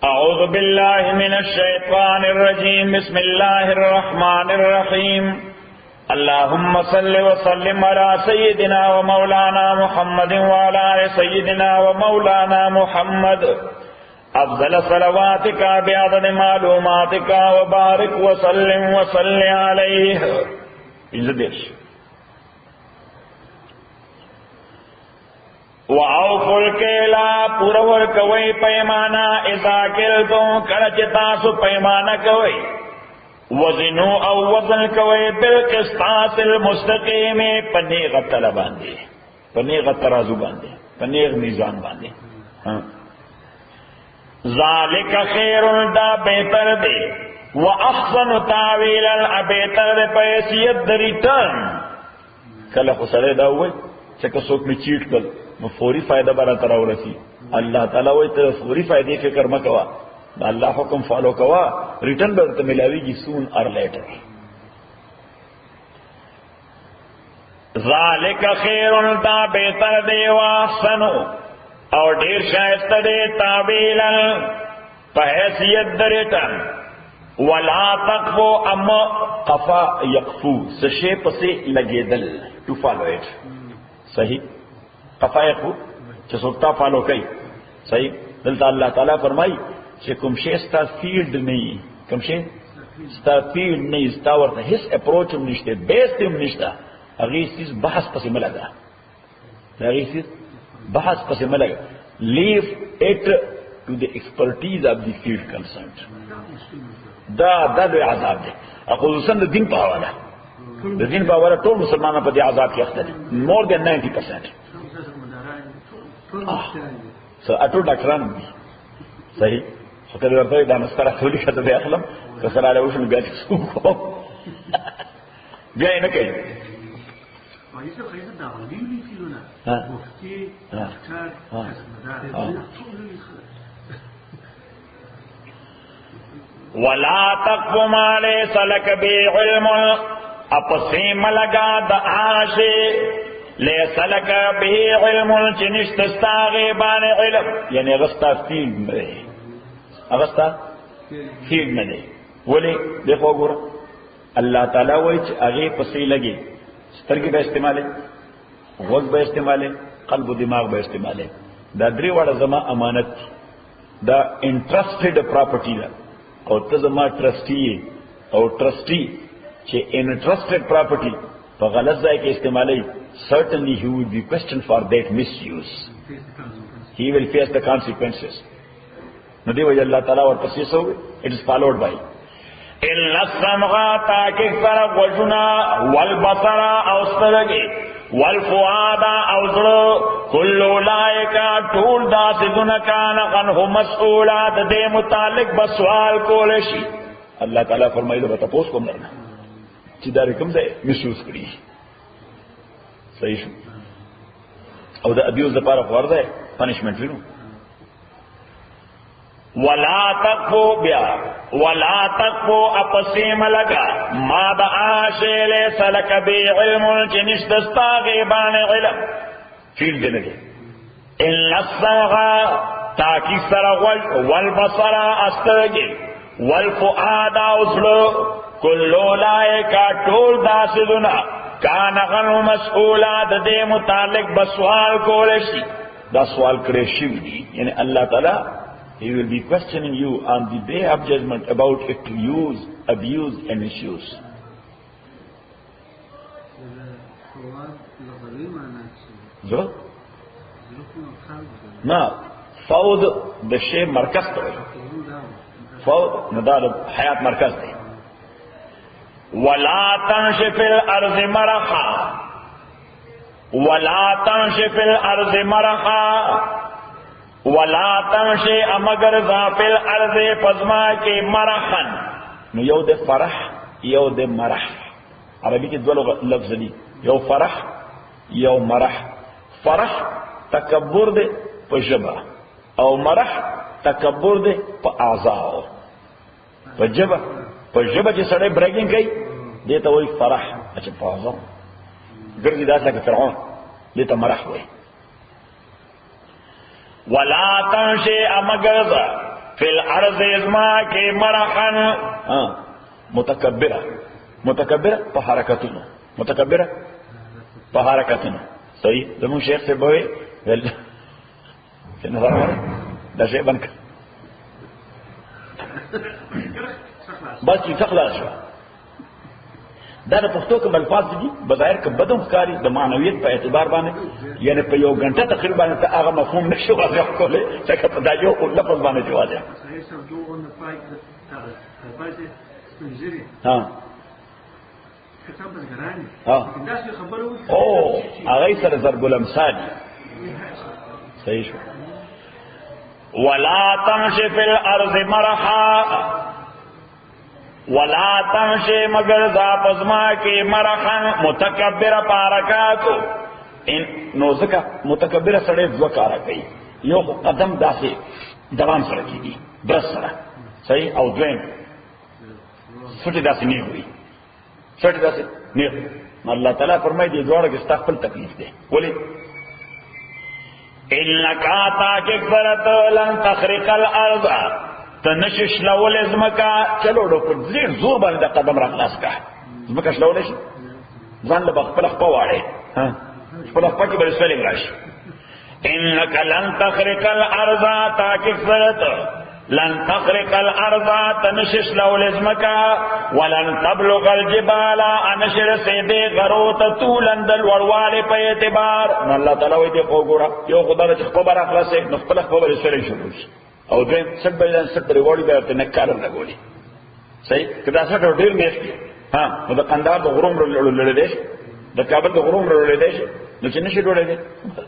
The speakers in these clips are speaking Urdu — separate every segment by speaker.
Speaker 1: أعوذ بالله من الشيطان الرجيم بسم الله الرحمن الرحيم اللهم صل وسلم على سيدنا ومولانا محمد وعلى آل سيدنا ومولانا محمد أفضل صلواتك بعدد معلوماتك وبارك وسلم وصل عليه. وَأَوْفُوا الْكَيْلَ پُورَوَرْ کوئی پیمانہ اذا کلتم کلچ تاسو پیمانہ کوئی وزنو او وزن کوئی بالقسطاس المستقیم پنیغ تل باندے پنیغ ترازو باندے پنیغ میزان باندے. ذالک خیر دا بہتر دے واحسن تاویلا بہتر دے پیسیت دریتن کل خسرے دا ہوئے چکا سوک میں چیٹ کل فوری فائدہ برا تراو رسی. اللہ تعالیٰ وی تر فوری فائدے فکر مکوا اللہ حکم فالو کوا ریٹرن برت ملاوی گی سون اور لیٹر. ذالک خیر دا بہتر دے واحسنو اور ڈیر شائست دے تابیلا پہیثیت دریتن ولا تقفو اما قفا یقفو سشے پسے لگے دل ٹو فالو ایٹ صحیح قفا یقفو چسکتا فالو کئی صحیح. دلتا اللہ تعالیٰ فرمائی کہ کمشے ستا فیلڈ نہیں کمشے ستا فیلڈ نہیں ستا ورطا حس اپروچ ہم نشتے بیستے ہم نشتا اگیس چیز بحث پسی ملگا اگیس چیز بحث پسی ملگا leave it to the expertise of the field concerned. دا دو عذاب دے خصوصاً دا دین پاوالا دا دین پاوالا طول مسلمانہ پا دی عذاب کی اختر مور دین 90%. اٹو ڈاکٹران دی صحیح فکر ورطا دا مسکرہ خولی خطا دے اخلم کسر آلے وشن گیا چکسو کو بیائی نکئی وَلَا تَقْفُ مَا لَيْسَ لَكَ بِهِ عِلْمٌ اپسیم لگا دا آشے لَيْسَ لَكَ بِهِ عِلْمٌ چنشت استاغیبان علم یعنی اغسطہ فیلڈ میں رہے اغسطہ فیلڈ میں دے ولی دیکھو گورا اللہ تعالیٰ ویچ اغی پسی لگے سترگی با استعمالے غوږ با استعمالے قلب و دماغ با استعمالے دا دری واڑا زما امانت دا انٹرسٹڈ پراپرٹی دا اور تزما ٹرسٹی اور ٹرسٹی چھے انٹرسٹڈ پراپرٹی پا غلط ذائع کے استعمالی certainly he will be questioned for that misuse. He will face the consequences. ندی وجہ اللہ تعالیٰ اور تسیس ہوگی it is followed by إِلَّا السَّمْغَا تاکہ سرق وجنا والبصرا اوسترگی والفعادا اوزرو کل اولائکا ٹول دا سدنکان غنہ مسئولات دے متعلق بسوال کولشی. اللہ تعالیٰ فرمائی لو بتا پوس کو مرنا چی دا رکم دے مسیوز کری صحیح شو او دا ابیوز دا پارا خوار دے پنشمنٹ فیرو. وَلَا تَقْفُوا بِيَا وَلَا تَقْفُوا اپسیم لگا ما دا آشے لَيْسَ لَكَ بِهِ عِلْمٌ چنشت استاغیبان علم فیل دے لگے. إِلَّا السَّمْعَ تاکی سرغل والبصر استرگی والفؤاد اوزلو کل اولائکا ٹول داسدنا کان غنو مسئولات دے متعلق بسوال کولشی دا سوال کرے شیوی یعنی اللہ تعالی he will be questioning you on the day of judgment about its use, abuse and misuse. جو نا فوض دا شے مرکز تو فوض ندار حیات مرکز دے. وَلَا تَنْشِ فِي الْأَرْضِ مَرَحًا وَلَا تَنْشِ فِي الْأَرْضِ مَرَحًا وَلَا تَنْشِ امگر ذا فِي الْأَرْضِ فَزْمَا کے مرحن نو یو دے فرح یو دے مرح عربی کی دو لفظ دی یو فرح یو مرح. فرح تکبر دے پا جبا او مرح تکبر دے پا اعضاء پا جبا چی سڑے بریگنگ کئی دیتا وہی فرح اچھا پا اعضاء گردی داتا کہ فرعون دته مرح وای. ولا تمشي امغرز فی الارض ازما کې مرحن متکبره په حرکتونو، متکبره په حرکتونو. صحیح زمون شیخ سے بوي څنګه راوړل دا شی باندې بس چې خلاص شو. دا د پښتو کوم الفاظ دي بظاهر کې بدوم ښکاري د معنویت په اعتبار باندې، یعنی په یو غنټه تقریبا ته هغه مفهوم نشو واضح کولای چې په دا یو لفظ باندې جواز ده. ها او هغه سره ضرب الامثال صحیح شو. ولا تمشي في الارض مرحا ولا تمشي مگر ذا پزما کی مرحا متکبر پارکاتو ان نو زکا متکبر سره ځکارا کوي یو قدم داسې دوام سره کیږي بس سره صحیح او دویم سټي داسې نه وي سټي داسې نه. الله تعالی فرمایي دې جوړه کې استقبال تکلیف ده ولی انک تاکک فرت لن تخرق الارض تنشش لول ازمکا چلو ډو په ډیر زور باندې قدم را خلاص کا ازمکا شلول شي ځان له خپل خپل واړې ها خپل خپل کې بل سلیم راشي. انک لن تخرق الارض تاکک فرت لن تخرق الارض تنشش لول ازمکا ولن تبلغ الجبال انشر سیدے غروت طولن دل وروال په اعتبار. الله تعالی وی دې وګوره یو خدای چې خبر اخلاص نو خپل خبر سره شروع شي او دې سبل سبل وړي به ته نه کار نه غولي صحیح کدا څه ډېر میشي ها نو د قندار د غروم لړل دي د کابل د غروم لړل دي نو چې نشي ډوړې دي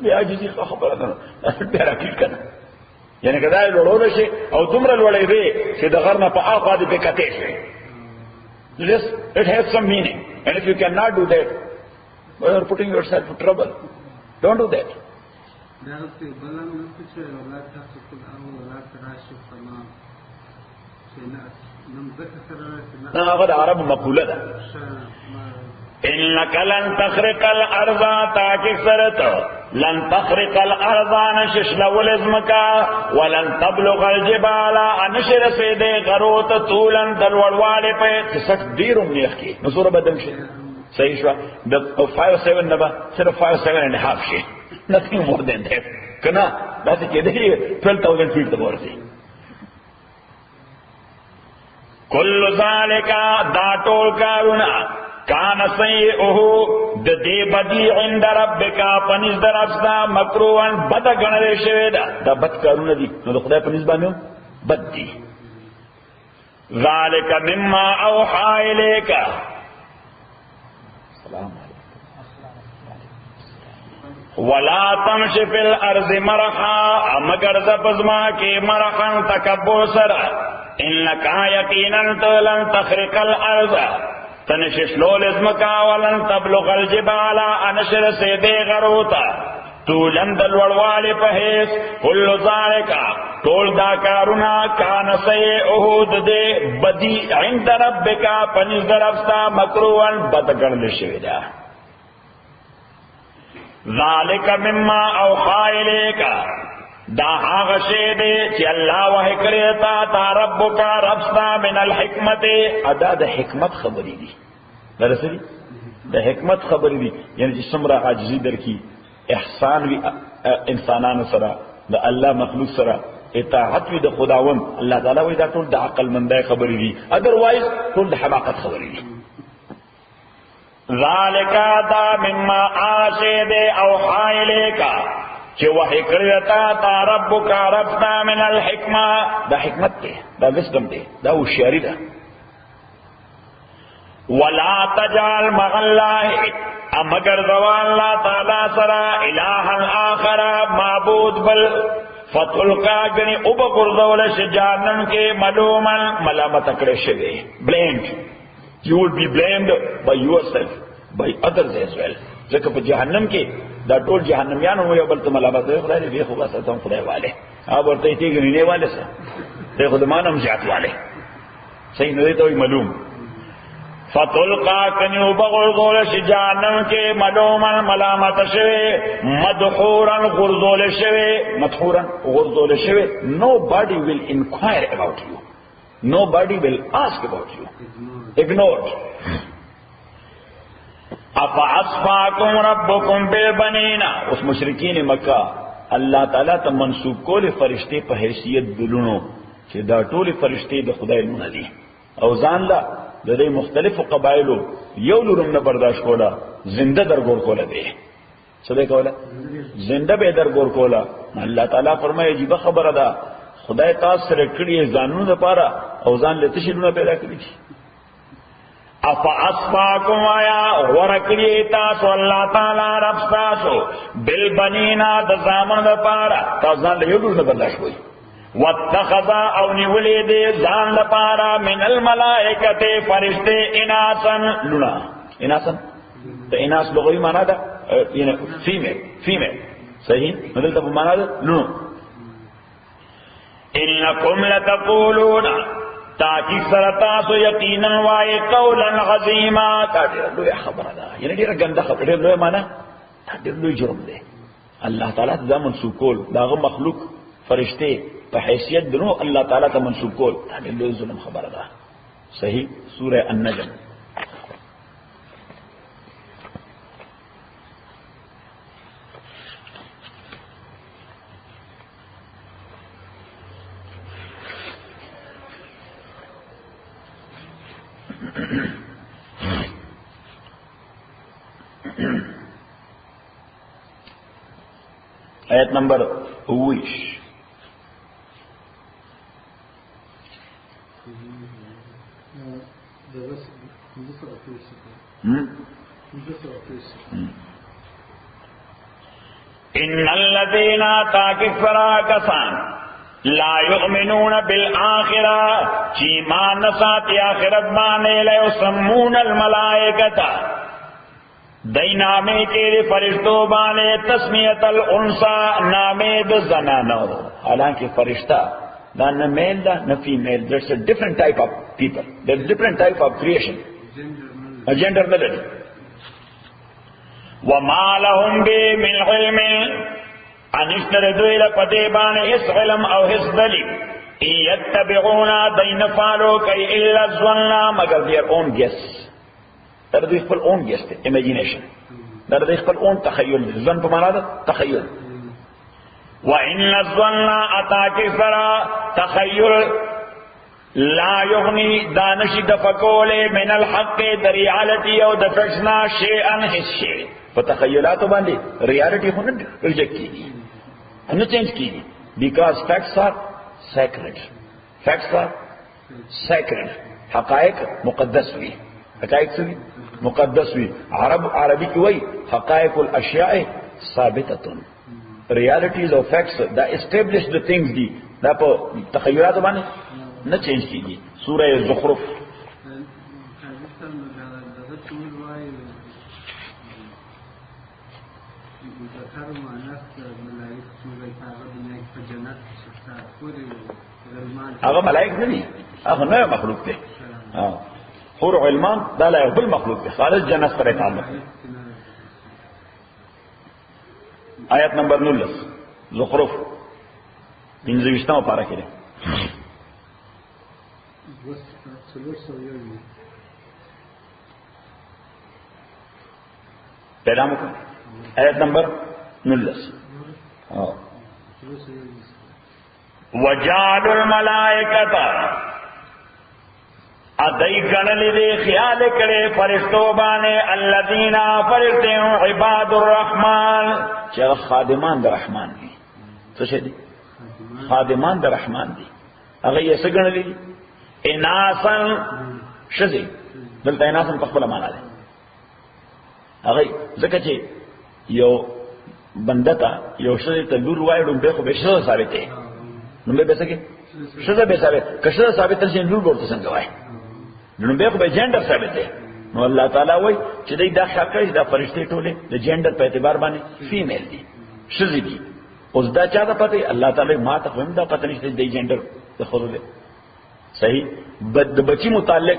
Speaker 1: بیا عاجزي خبره ده بیا راکې کنه یعنی کدا لړول شي او دومره لړې دي چې د غرنه په اخوا دي په کته شي. Yes, it has some meaning. And if you cannot do that, well, you are putting yourself in trouble. Don't do that. هذا عرب مقولة ده. إنك لن تخرق الأرض تاكك سرت لن تخرق الأرض نشش لول ازمكا ولن تبلغ الجبال انشر سيدي غروت طولا دلوالوال پہ تسک دیرم نیخ کی نصور بدل شي صحیح شو د 5-7 نبا صرف 5-7.5 شي nothing more than that کنا بس کې دی 12,000 feet ته ورسي. كل ذلك دا ټول کارونه کان سیئه د دې بدی عند ربک پنځ درفسا مکروهن بد غنل شوی دا بد کارونه دي نو د خدای پنځ باندې بد دي. ذالک مما اوحى الیک سلام ولا تمشي في الارض مرحا مگر زپزما کې مرحا تکبر سره انک یقینا لن تخرق الارض تنشش لول ازمکا ولن تبلغ الجبال انشر سیدے غروتا طولن دلوڑوال پہیس کل ذالکا طول دا کارونا کان سیئہود دے بدی عند ربکا پنیز درفستا مکروان بدگرد شویدہ. ذالک مما اوحی لیکا دا هغه شی دی چې الله وحی کړی تا ربک ربستا من الحکمت ادا د حکمت خبرې دي درسري د حکمت خبرې دي یعنی چې څومره عاجزي درکې احسان وی انسانانو سره د الله مخلوق سره اطاعت وی د خداوند الله تعالی وی دا ټول د عقل مندای خبرې دي اذروایز ټول د حماقت خبرې دي. ذالک دا مما آشید اوحی الیکا چې وحی کړی تا ربک ربنا من الحکمه دا حکمت دی دا وسدم دی دا هوښیاري ده. ولا تجعل مع الله امگر زوا الله تعالی سره الها آخر معبود بل فتلقا غنی او بغرزول شجانن کې ملومن ملامت کړی شوی blamed you will be blamed by yourself by others as well ځکه په جهنم کې دا ټول جهنميان وو یو بل ته ملامت کوي خدای دې خو بس ته خدای والے اب ورته یې کېږي نه والے سره ته خدای مانم ځات والے صحیح نه دی ته ملوم. فتلقا کنیو بغرزول شی جہنم کے ملومن ملامت شوے مدحورا غرزول شوے مدحورا غرزول شوے. Nobody will inquire about you. Nobody will ask about you. Ignored. افعصفاکم ربکم بالبنین. اس مشرکین مکہ اللہ تعالیٰ تا منسوب کول فرشتے په حیثیت دلونو چې دا ټول فرشتے د خدای لونه دي او ځان لا د دې مختلفو قبایلو یو لورم نه برداشت کولا زنده درګور کوله دی. څه دی کوله؟ زنده به درګور کوله. الله تعالیٰ فرمایي عجیب خبره ده خدای تاسو سره کړی ځانونو لپاره او ځان لته شنو پیدا کړی. افعصفاکم آیا ورکړی تاسو الله تعالی رب تاسو بالبنینا د زامن لپاره تاسو ځان له یو لور نه برداشت کوئ. واتخذ او نیولی دی ځان لپاره من الملائکه فرشتے اناسن لونا. اناسن ته اناس لغوی معنا ده یعنی فیمیل صحیح مدلته په معنا ده لونو. انکم لتقولون تاکي سرتاسو یقینا وای قولا عظیما. دا ډېر لوی خبره ده یعنی ډېر ګنده خبره ډېر لوی معنا ډېر لوی جرم دی. الله تعالی ته منسوب کول داغه مخلوق فرشتے په حیثیت دنو الله تعالی ته منسوب کول دا ډېر لوی ظلم خبره ده. صحیح سوره النجم. آیت نمبر 20. ان الذين تاكفرا كسان لا يؤمنون بالآخرة چیمان نساتی آخرت بانے لا يسمون الملائکتا دای نامے کے فرشتوں بانے تسمیت الانسا نامے د زنانو. حالانکہ فرشتہ دا نہ میل دا نہ female. There's a different type of people. There's a different type of creation. A gender melody. وَمَا لَهُمْ بِهِ مِنْ عِلْمٍ انشتر دوی لپتے بانے اس علم او اس دلیل. ان یتبعون دین فالو کئی الا الظن مگر their own guess. در دوی خپل اون guess تے imagination. در دوی خپل اون تخیل. ظن پا مانا دا تخیل. وَإِنَّ الظَّنَّ أَتَاكِ سَرَا تَخَيُّلْ لا یغنی دانشی دفکولے من الحق در ریالتی او دفکسنا شیئن حصے. فتخیلاتو باندے ریالٹی خود ریجیکٹ کی گئی نہ چینج کی گئی. Because facts are sacred. Facts are sacred. حقائق مقدس ہوئی. حقائق سے مقدس ہوئی. عربی کی وہی حقائق الاشیاء ثابتتن. ریالٹیز اور فیکٹس دا اسٹیبلشڈ تھنگز دی دا پا تخیلاتو باندے نہ چینج کی گئی. سورہ زخرف. اگر ملائک نہیں اگر نئے مخلوق تھے حور علمان دا لا بل مخلوق تھے خالص جنت پر تعلق. آیت نمبر 19 زخرف 15 پارہ کے لئے پیدا مکن. آیت نمبر 19 وجعل الملائکۃ ادئی گنلی دے خیال کرے فرشتوں بانے الذین فرشتے عباد الرحمن چاہ خادمان در رحمان دی. تو شے دی خادمان در رحمان دی. اگر یہ سگن لی اناسن شزی دلتا اناسن پخبلا مانا دے. اگر ذکر چے یو بندتا یو شزی تا لور وائی ڈنبے خوبے شزا ثابتے ڈنبے بے سکے شزا بے ثابت کشزا ثابت تلشی لور بورتا سنگوائی ڈنبے خوبے جینڈر ثابتے. نو اللہ تعالیٰ وی چی دی دا خیال کرش دا فرشتے ٹولے دا جینڈر پہ اعتبار بانے فیمیل دی شزی دی. اس دا چاہ دا پتے اللہ تعالیٰ ما تقویم دا پتہ نشتے دی جینڈر دا خود دے. صحیح. بچی متعلق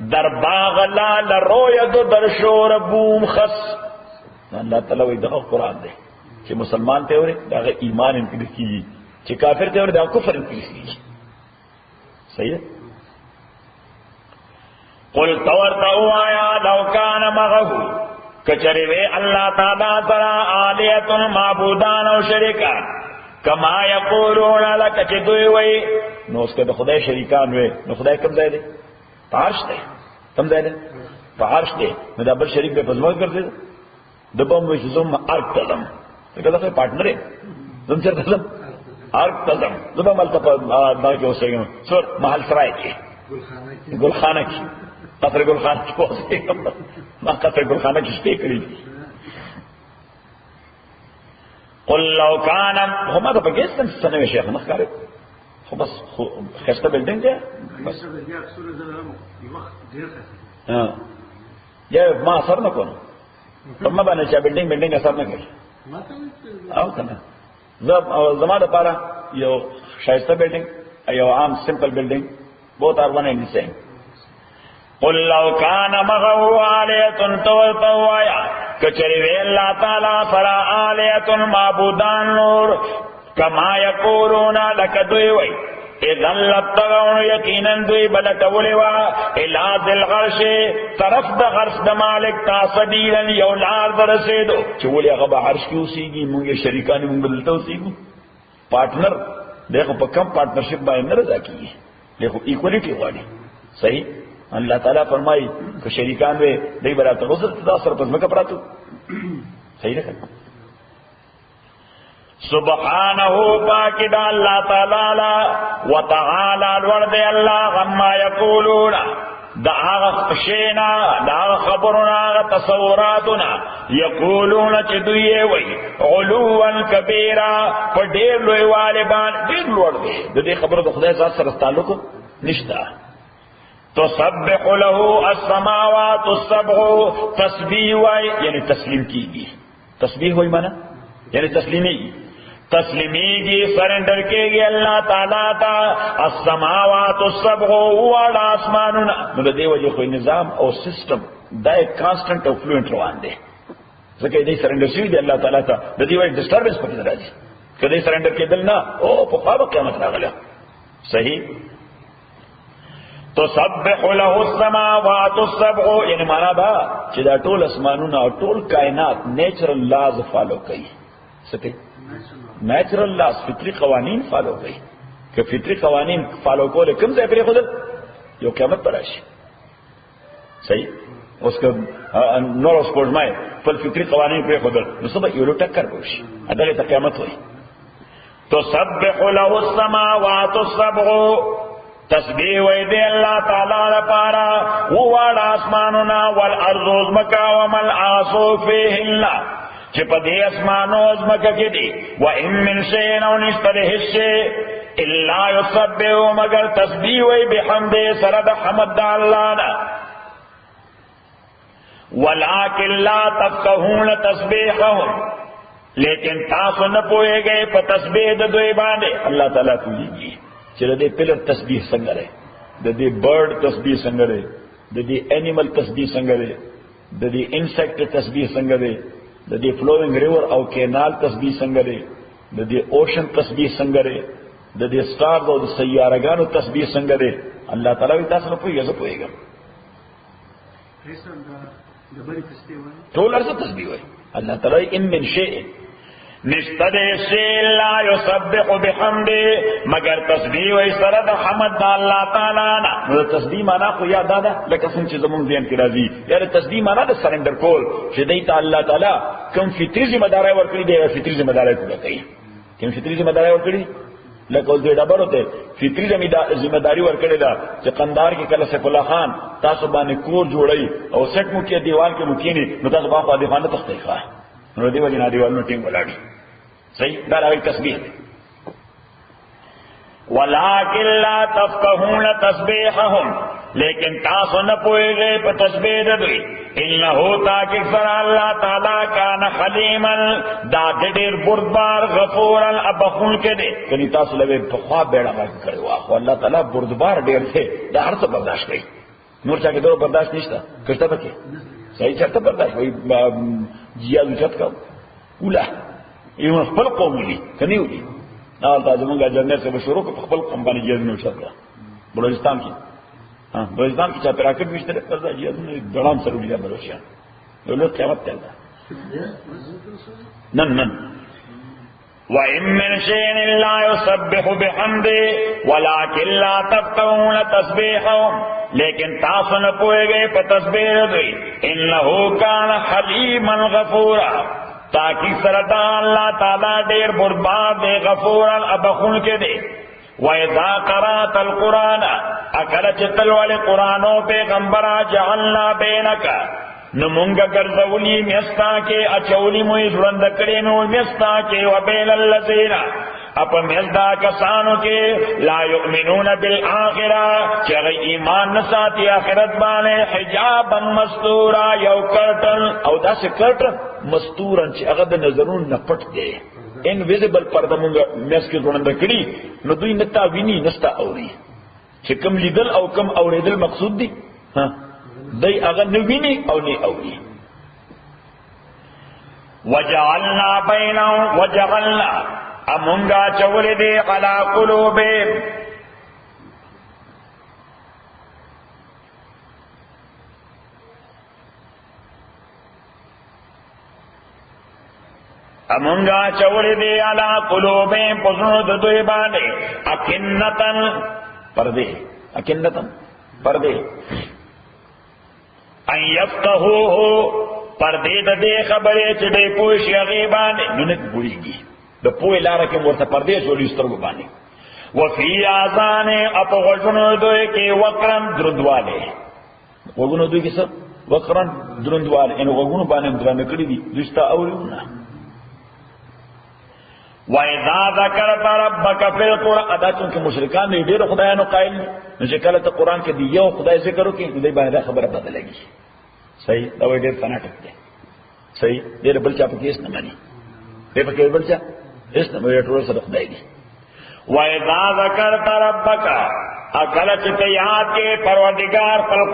Speaker 1: در باغ لال روید در شور بوم خس اللہ تعالیٰ وہی دقا قرآن دے کہ مسلمان تے ہو رہے داغا ایمان انکلیس کی کہ کافر تے ہو رہے داغا کفر انکلیس کی صحیح ہے قل تورتو آیا لو کان مغہو کچری وے اللہ تعالیٰ ترا آلیت معبودان و شرکان کما یقولون لکچ دوئی وئی نو اس کے دا خدای شریکان وے نو خدای کم دے دے پارش دے کم دے دے پارش دے میں دبل شریک بے فضمہ کرتے دبم ویش زم ارک تزم تو کہتا ہے پارٹنر ہے زم چر تزم ارک تزم دبم التپا دار کے حسے گئے سور محل سرائے کی گلخانہ کی قطر گلخانہ کی حسے گئے قطر گلخانہ کی شتے کری قل لو کانا ہما تو پاکستان سنے میں شیخ مخکارے خو بس خسته بلډینګ دی بس یا ما اثر نه کوم په ما باندې چې بلډینګ اثر نه کوي او کنه زما د پاره یو شایسته بلډینګ یو عام سمپل بلډینګ بہت ارونه نه سي قل لو كان مغو آلیه توتوایا کچری وی الله تعالی فرا آلیه معبودان نور کما یقولون لک دوی وی اذن لبتغون یقیناً دوی بلکولی وا الى ذل غرش طرف د غرش د مالک تا صدیرا یولار درسیدو چولی اغبا عرش کی اسیگی مونگے شریکانی مونگ بدلتا اسیگو پارٹنر دیکھو پا کم پارٹنرشپ بائی نرزا کی دیکھو ایکولیٹی والی صحیح اللہ تعالیٰ فرمائی کہ شریکان وے دی براتا غزر تدا سر پس مکا پراتو صحیح رکھا سبحانه پاک دا اللہ تعالی و تعالی الورد اللہ غما یقولون دا آغا شینا دا آغا خبرنا آغا تصوراتنا یقولون چی دوئے وی علوان کبیرا پر دیر لوئی والبان دیر لوڑ دے دا دے خبر دا خدای ذات سر تعلق نشتا تسبح له السماوات السبع تسبیح وی یعنی تسلیم کی گی تسبیح ہوئی مانا یعنی تسلیمی گی تسلیمی گی سرنڈر کے گی اللہ تعالیٰ تا السماوات السبع والا آسمانونا نو دے وجہ کوئی نظام اور سسٹم دا ایک کانسٹنٹ اور فلوئنٹ روان دے سکے دے سرنڈر سوئی دے اللہ تعالیٰ تا دے وجہ ڈسٹربنس پکی درا جی کہ دے سرنڈر کے دل نا او پخواب قیامت راغلہ صحیح تو سبح له السماوات السبع یعنی مانا دا چی دا ٹول اسمانونا اور ٹول کائنات نیچرل لاز فالو کئی سکے نیچرل لاز فطری قوانین فالو کئی کہ فطری قوانین فالو کو لے کم سے پھر خودل جو قیامت پر آشی صحیح اس کا نور اس کوڈ مائے پل فطری قوانین پر خودل نصبح یولو ٹکر گوشی ادھر تا قیامت ہوئی تو سبح له السماوات السبع تسبیح وی دے اللہ تعالیٰ لپارا وواڑ آسمانونا والارض ازمکا ومل آسو فیہن چپا دے اسمانو ازمکا کی دی وَإِن مِّن شَيْءٍ أَوْ نِشْتَرِ حِشِّ إِلَّا يُسَبِّحُ مگر تسبیح وی بحمد سرد حمد اللہنا وَلَكِن لَا تَفْقَهُونَ تَسْبِحَهُمْ لیکن تاسو نہ پوئے گئے پا تسبیح دوئے باندے اللہ تعالیٰ کوئی گی چلے دے پلر تسبیح سنگر ہے دے برڈ تسبیح سنگر ہے دے اینیمل تسبیح سنگر ہے دے انسیکٹ تسبیح سنگر ہے دے فلوئنگ ریور او کینال تسبیح سنگر ہے دے اوشن تسبیح سنگر ہے دے سٹارز او سیارگانو تسبیح سنگر ہے اللہ تعالیٰ بھی تاثر پوئے گا پوئے گا ٹول عرصہ تسبیح ہوئی اللہ تعالیٰ ان من شیء نشتد شیء لا یسبح بحمد مگر تسبیح و سرد حمد دا اللہ تعالیٰ نا تسبیح مانا کو یاد آدھا لکہ سن چیز من ذہن کی رازی یعنی تسبیح مانا دا سرنڈر کول شدیتا اللہ تعالیٰ کم فطری ذمہ دارے ورکڑی دے فطری ذمہ دارے کو لکئی کم فطری ذمہ دارے ورکڑی لکہ اس دے ڈبر ہوتے فطری ذمہ داری ورکڑی دا چی قندار کی کل سیف اللہ خان تاسو بانے کور جوڑئی اور سیٹ مکیہ دیوال کے مکینی نو تاسو باقا دیوان تختی خواہ نو دیو جنا دیوال نو ٹیم بلاڑی صحیح دا لگئی تسبیح وَلَكِن لَا تَفْقَهُونَ تَسْبِيحَهُمْ لیکن تاسو نہ پوئے گئے پہ تسبیح دوئی انہو تاکہ سر اللہ تعالیٰ کان حلیما دا دیر بردبار غفورا ابخون کے دے کنی تاسو لگے بخواب بیڑا مارک کرے واخو اللہ تعالیٰ بردبار دیر تھے دا ہر سب برداشت گئی نور چاہ کے دور برداشت نشتا کشتا بکے صحیح چاہتا برداشت وہی جیاد اچھت کا اولا یہ خپل قوم لی کنی ہوئی نال تازمانگا جرنیل سے بشوروں کو خپل قوم بانی جیاد میں اچھت کا بلوچستان کی بلوچستان کی چاہ پیراکٹ بھی اشترک کرتا جیاد میں دڑام سر لیا بلوچیان دولت قیامت تیلتا نن وَإِن مِّن شَيْءٍ إِلَّا يُسَبِّحُ بِحَمْدِهِ وَلَكِن لَّا تَفْقَهُونَ تَسْبِيحَهُمْ لیکن تاسو نہ پوئے گئے پہ تسبیح دوئی انہو کان حلیما غفورا تاکہ سردا اللہ تعالیٰ دیر بردبار دے غفورا ابخون کے دے وَإِذَا قَرَأْتَ الْقُرْآنَ اکل چتل والے قرآنوں پیغمبرا جعلنا بینکا نمونگا گرزولی میستا کے اچولی موی زرندکڑی میں میستا کے وبیل اللذین اپا میزدا کسانو کے لا یؤمنون بالآخرہ چگئی ایمان نساتی آخرت بانے حجابا مستورا یو کرٹن او دا سے کرٹن مستورا چی اغد نظرون نپٹ دے انویزیبل پردمونگا میس کے زرندکڑی ندوی نتا وینی نستا اوری چی کم لیدل او کم اوریدل مقصود دی ہاں دی اگر نوینی او نی اولی وجعلنا بینہم وجعلنا امونگا چول دے علا قلوبیم امونگا چول دے علا قلوبیم پسند دوی بانے اکنتن پردے اکنتن پردے ان یفتحوہو پردے دے خبرے چڑے پوشی غیبانے ننک بوئی گی د پوهې لاره کې ورته پردې جوړې سترګو باندې وفي آذان اپ غوږونو دوی کې وقرن دروندواله غوږونو دوی کې څه وقرن دروندواله ان غوږونو باندې درنه کړی دي دوستا اورونه وَإِذَا ذَكَرْتَ رَبَّكَ فِي الْقُرْآنِ ادا چې مشرکان دې ډېر خدایانو قائل نو چې کله ته قران کې دی یو خدای ذکر وکړي نو دې باندې خبره بدلېږي صحیح دا وایي ډېر فناټک دی صحیح ډېر بل چا په کیس نه مانی دې په کې بل چا هیڅ نه وایي ټول سره خدای دی وَإِذَا ذَكَرْتَ رَبَّكَ اکل چې یاد کې پروردگار پر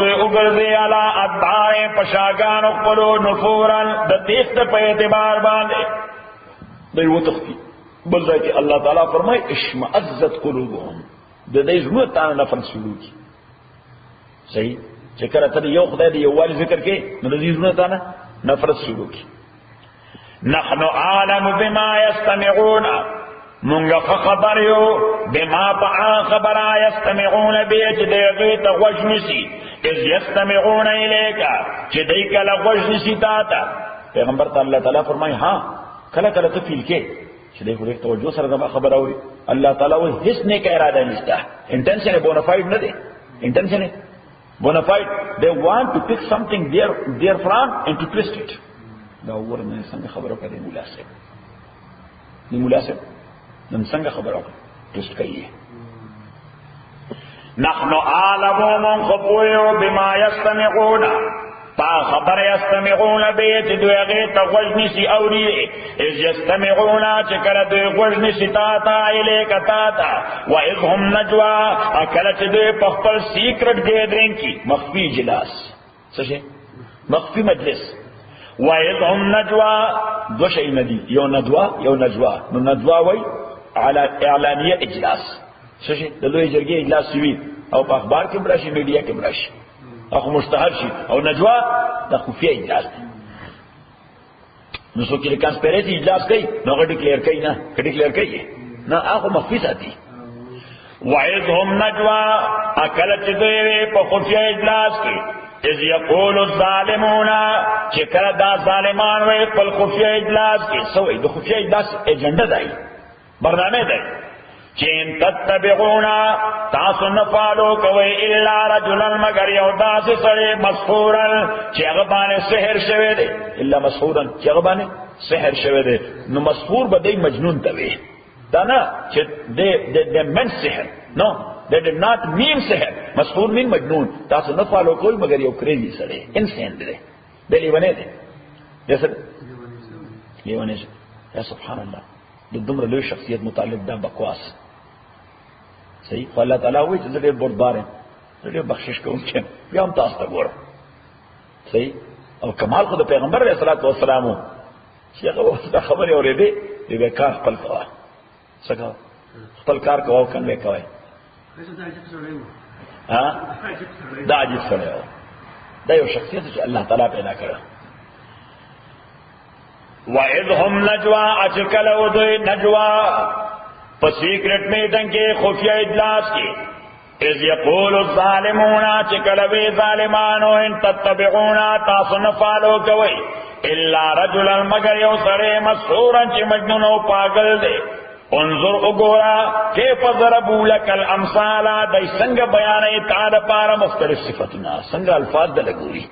Speaker 1: ذو اغرزی علی ادبار پشاگان خپلو نفورا د تیخت په اعتبار باندې دوی وتختی بل ځای کې الله تعالی فرمای اشمئزت قلوبهم د دې زړه ته نفرت شروع کی صحیح چې کله ته یو خدای دی یو والی ذکر کې نو د دې زړه ته نفرت شروع کی نحنو عالم بما يستمعون منگا خبر یو بما پا خبر یستمعون بیچ دیگی تا غجنسی از یستمعون الیکا چی دیکا لغجنسی تاتا پیغمبر تا اللہ تعالیٰ فرمائی ہاں کلا کلا تو فیل کے چی دیکھو دیکھ توجہ سر دبا خبر ہوئی اللہ تعالیٰ وہ حس نے کا ارادہ نستا انٹینشن ہے بونافائڈ نہ دے انٹینشن ہے bona fide they want to pick something there from and to twist it دا ورنہ سنگ خبروں کا دے مناسب نن څنګه خبر وکړه ټیسټ کوي نحنو عالمون خبویو بما یستمعون تا خبر یستمعون بیت دویغی تا غجنسی اولی از یستمعون چکر دوی غجنسی تاتا ایلیک تاتا و از هم نجوا اکل چه دوی پخپل سیکرٹ گیدرین کی مخفی جلاس سشے مخفی مجلس و از هم نجوا دو شئی ندی یو ندوا یو نجوا نو ندوا وی اعلانیه اجلاس شي د لوی جرګې اجلاس شوی او په اخبار کې براشي میډیا کې براشي او مشتهر شي او نجوا د خفیه اجلاس نو څوک چې کانسپیرسي اجلاس کوي نو غټ ډیکلیئر کوي نه ډیکلیئر کوي نه هغه مخفي ساتي وعظهم نجوا اکل چې دوی په خفیه اجلاس کې اذ یقول الظالمون چې کله دا ظالمان وي په خفیه اجلاس کې سوې د خفیه اجلاس ایجنډا دی برنامه ده چین تتبعونا تاسو نفالو کوئی الا رجلا مگر یو داس سره مسحورا چې هغه باندې سحر شوی دی الا مسحورا چې هغه باندې سحر شوی دی نو مسحور به دی مجنون ته وي دا نه چې د من سحر نو they did not mean Sahar مسحور mean مجنون تاسو نفالو کوئی مگر یو کریزی سره انسان دی دی لیونه دی جیسے لیونه یا سبحان الله د دومره لوی شخصیت متعلق دا بکواس صحیح خو الله تعالی وایي چې زه ډېر بردبار یم زه ډېر بخشش کوونکی یم بیا هم تاسو ته ګورم صحیح او کمال خو د پیغمبر علیه الصلاة والسلام و چې هغه دا خبرې اورېدې دی به کار خپل کوه څه کوه خپل کار کوه او کنه کوئ دا عجیب سړی و دا یو شخصیت چې الله تعالی پیدا کړه وَإِذْ هُمْ نَجْوَا اچکل او دوی نجوا په سیکرٹ میټنګ کې خفیه اجلاس کې اذ یقول الظالمون اچکل وی ظالمانو ان تتبعون تاسو نه فالو کوي الا رجلا مگر یو سره مسحورا چې مجنون او پاگل دی انظر اگورا کیف ضربوا لك الامثال دای څنګه بیانې تعالی پاره مختلف صفاتنا څنګه الفاظ د لګوري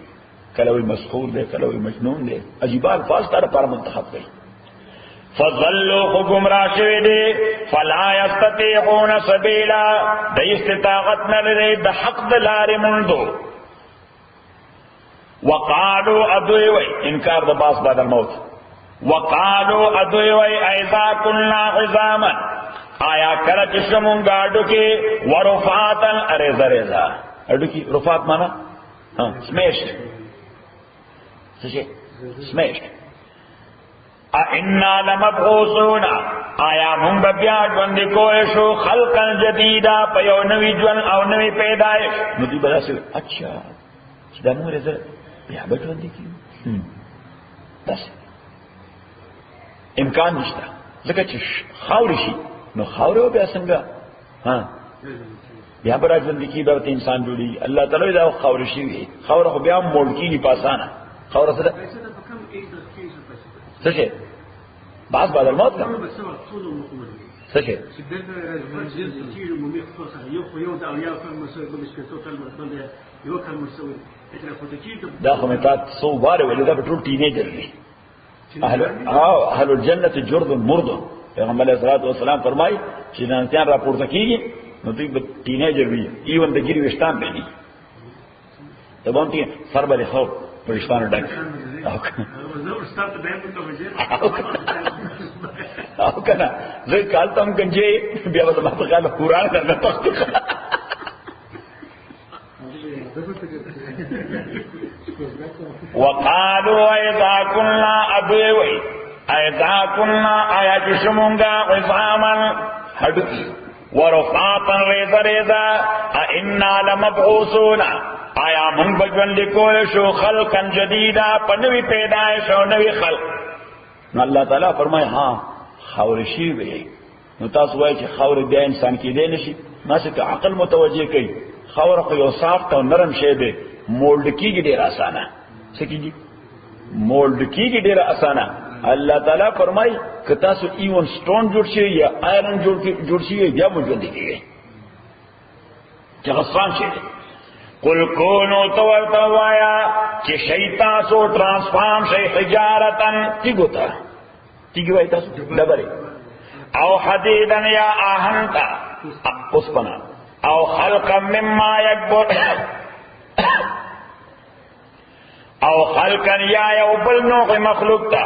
Speaker 1: کلوی مسحور دے کلوی مجنون دے عجیب الفاظ تارا پارا منتخب گئی فضلوا خو گمراہ شوی دے فلا یستطيعون سبیلا د استطاعت نه لري د حق د لارې مندو وقالوا ادوی وی انکار د باس بعد الموت وقالوا ادوی وی اذا كنا عظاما آیا کله چې شمون گاډو کې ورفاتن ارزا رزا اډو کې رفات معنا سمیشت سمیشت ائنا لمبعوثون آیا مونږ بیا ژوند کوی شو خلقا جدیدا په یو نوی ژوند او نوی پیدایش نو دی بل څه اچھا چې دا نور زه بیا به ژوند کیږي بس امکان نشته ځکه چې خاور شي نو خاور بیا څنګه ها بیا به ژوند کیږي به انسان جوړي الله تعالی دا خاور شي خاور خو بیا مولکی نه پاسانه خاور سره څه شي باز بعد الموت کا څه شي دا خو مې تاسو څو واره ویل دا ټول ټینیجر دي اهل الجنه جرد مرد پیغمبر علیه الصلوۃ والسلام فرمایي چې جنتیان راپورته کیږي نو دوی به ټینیجر وي ایون د ګیری وشتان به دي ته باندې سر باندې خو پرشتانه ډک او کنه زه کال تم کنجه بیا به ما په خیال قرآن درنه پخت وقالوا اذا كنا ابوي اذا كنا ايات شمونغا عظاما حدث ورفاتا رضا انا لمبعوثون آیا من بجون لکول شو خلقا جدیدا پنوی پیدایش او نوی خلق نو اللہ تعالیٰ فرمائے ہاں خورشی وی نو تاسو وای چې خور بیا انسان کې دی نشي ماسه که عقل متوجه کوي خور خو یو صاف او نرم شی دی مولډ کیږي ډیر اسانه سکیږي مولډ کیږي ډیر اسانه الله تعالیٰ فرمای که تاسو ایون سټون جوړ شي یا آیرن جوړ شي یا موجود کیږي چې غصان شي قل کونو تورتا وایا چې شیطان سو ټرانسفارم شي حجارتن تیګوتا تیګ وای تاسو دبره او حدیدن یا آهنتا اوسپنا او خلقا مما یکبر او خلقا یا یو بل نوع مخلوق تا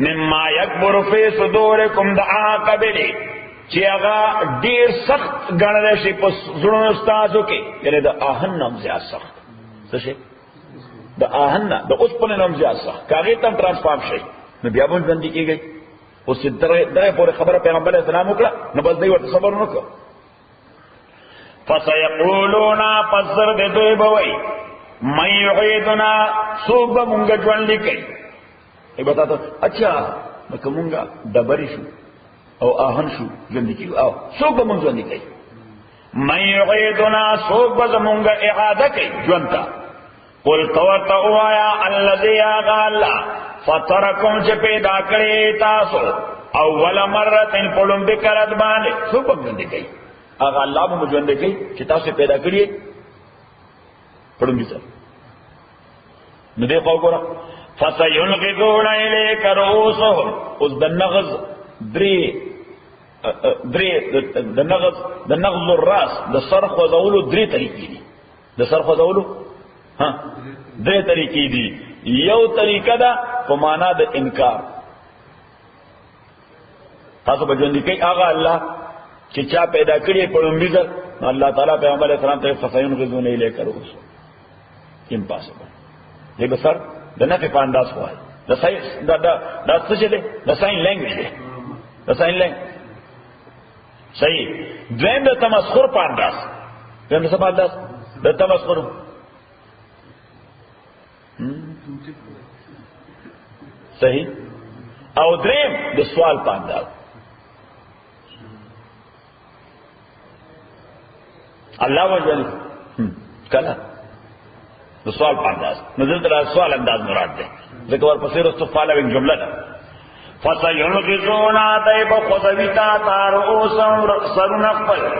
Speaker 1: مما یکبر فی صدورکم دعا قبلی چې هغه ډیر سخت ګڼل شي په زړونو تاسو کې یعنی د آهن نام زیات سخت څه شي د آهن د اوسپنې نام زیات سخت کاغه تم ترانسفارم شي نو بیا به ژوند کیږي اوس درې پورې خبره پیغمبر علیه السلام وکړه نو بس دوی ورته صبر وکړه فسيقولون فسر د دوی بوي مَن يعيدنا سوق مونږ ژوند لیکي ای بتاته اچھا نو کومګه دبرې شو او آهن شو ژوند کیو او سوق مونږ ژوند کوي مَن يعيدنا سوق مونږ اعاده کوي ژوند تا قل توتوا يا الذي قال فطركم چې پیدا کړی تاسو اول مره پړم به کرد باندې سوق ژوند کوي هغه الله مو ژوند کوي چې تاسو پیدا کړی پړم دي نو دې خو ګوره فسينغضون اليك رؤوسهم اوس د نغز درې د نغز الراس د سر خوځولو درې طریقې دي د سر خوځولو ها درې طریقې دي یو طریقه ده په معنا د انکار تاسو به ژوند کوي هغه الله چې چا پیدا کړی په لومړي ځل الله تعالی پیغمبر اسلام ته فسينغضون اليك رؤوسهم امپاسبل دې بسر د نه په انداز وای د ساين د څه دي د ساين لینګویج دی د ساين لینګ صحیح دویم د تمسخر په انداز دویم د څه په انداز د تمسخر صحیح او دریم د سوال په انداز الله وجل کله د سوال په انداز نظر در سوال انداز مراد ده ځکه ورپسې رسو فالوینګ جمله ده فسينغضون طيب خذويتا تارؤوسا سرنقبل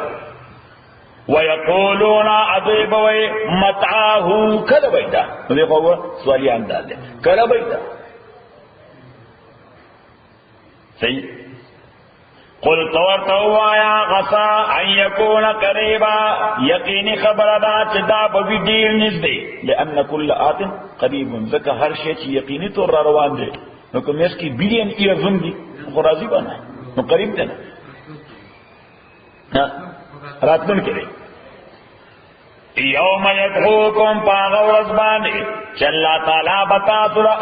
Speaker 1: ويقولون اديبوي متعه کله بيدا نو دغه سوالي انداز ده کله بيدا صحیح قل تورتوا يا غصا ان يكون قريبا يقيني خبر دا چې دا به ډیر نږدې لان كل آت قريب ځکه هر شی چې یقیني تور روان دی نو کوم اس کی بلین ایرزم دی خو راضی بنا نو قریب دی ها راتن کې یوم یدعوکم باغ ورځ چې الله تعالی بتا سره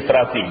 Speaker 1: اسرافیل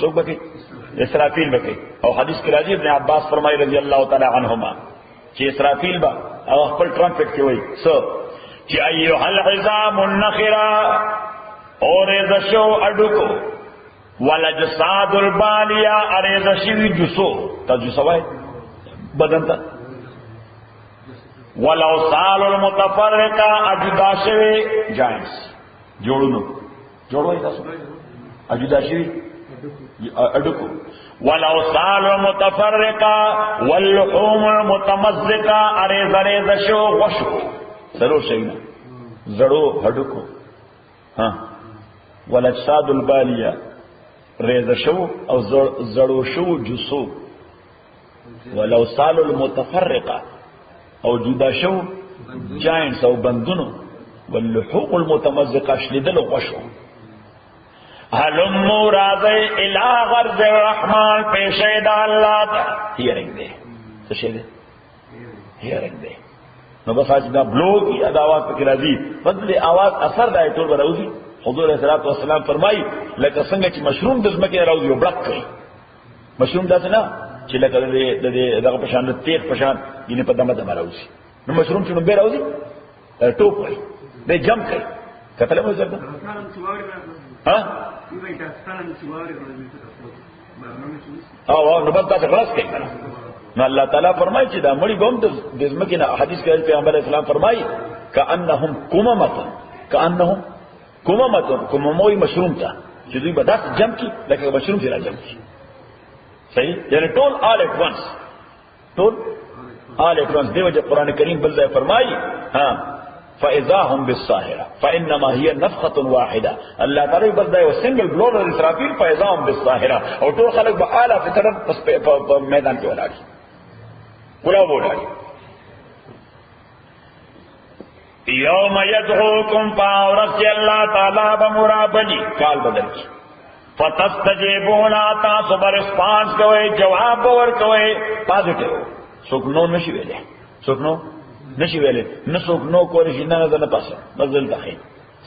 Speaker 1: څوک به کوي اسرافیل به کوي او حدیث کې راځي ابن عباس فرمایي رضی الله تعالی عنهما چې اسرافیل به او خپل ټرمپټ کې وایي سو چې ایها العظام النخرا اور ازشو اڈکو ولجساد البالیا اور ازشوی جسو تا جسوائی بدن تا ولوصال المتفرقا اجداشوی جائنس جوڑنو جوړوي تاسو اجدا شي اډکو والاوصال المتفرقه واللحوم المتمزقه ارزه شو وشو ضرور شي زړو هډکو ها والاجساد الباليه ریزه شو او زړو شو جسو والاوصال المتفرقه او جدا شو جاینټس او بندونو واللحوم المتمزقه شلیدل وشو هلمو راضی الى غرض الرحمن پیشید اللہ تا ہیرنگ دے تو شید ہیرنگ دے نو بس آج دا بلو کی ادا آواز پکی راضی فضل آواز اثر دائی طور براوزی حضور علیہ السلام فرمائی لکا سنگا چی مشروم دزمکی راوزی و بلک کئی مشروم دا سنا چی لکا دا پشان دا تیغ پشان یعنی پا دم دم راوزی نو مشروم چی نمبے راوزی ٹوپ کئی دے جم کئی کتلے موزر دا ہاں او نو بس تاسو خلاص کړئ نو الله تعالی فرمایي چې دا مړي بم د ځمکې نه حدیث کې پیغمبر اسلام فرمایي کأنهم کومموي مشروم ته چې دوی به داس جمع کی لکه مشروم چې را جمع کی صحیح یعنی ټول آل ایٹ وانس دی وجه قران کریم بل ځای فرمایي ها فإذا هم بالساهرة فإنما هي نفخة واحدة الله تعالی بس دا یو سنگل بلو د اسرافیل فإذا هم بالساهرة او ټول خلک به اعلی فطرت په میدان کې ولاړي کلا ولاړي یوم یدعوکم فاورث الله تعالی بمرابنی کال بدل کی فتستجیبون تاسو برسپانس کوئ جواب ورکوئ پازیټیو څوک نو نشي ویلې څوک نو نشي ویلې نسوک نو کولی شي نه نه پاسه مزل دخې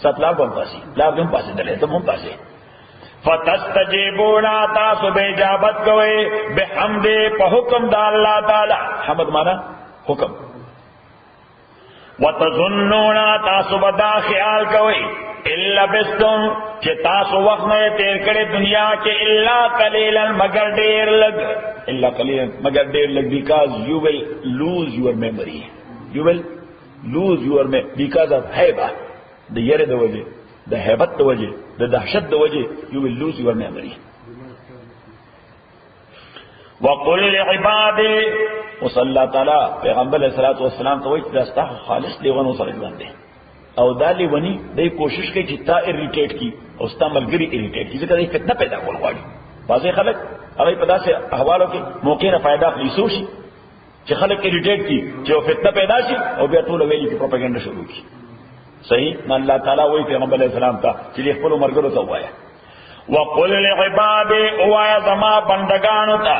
Speaker 1: ستلا بم پاسي لا بم پاسه دلې ته هم پاسه فتستجیبون تاسو به اجابت کوئ بحمد په حکم د الله تعالی حمد معنا حکم وتظنون تاسو بدا خیال کوئ الا بستم چې تاسو وخت نه تیر کړي دنیا کې الا قليلا مگر ډیر لګ الا قليلا مگر ډیر لګ because you will lose your memory. You will lose your memory because of haiba, the yere the wajh, the haibat the wajh, the dahshat the wajh, you will lose your memory. وَقُلْ لِعِبَادِي وصلی اللہ تعالی پیغمبر علیہ السلام ته وایي دا ستاسو خالص لیونو سره ځان دی او دا لیونی دی کوشش کوي چې تا اریټیټ کی او ستا ملګری اریټیټ کی ځکه دا فتنه پیدا کول غواړي بعضې خلک هغه په داسې احوالو کې موقع نه فایده اخلي څو شي چې خلک اریټیټ کی چې فتنه پیدا شي او بیا ټول ویلي کې پروپاګاندا شروع کی صحیح نو الله تعالی وایي پیغمبر علیہ السلام ته چې خپل مرګرو ته وایي وقل لعبادي وایا زما بندگانو ته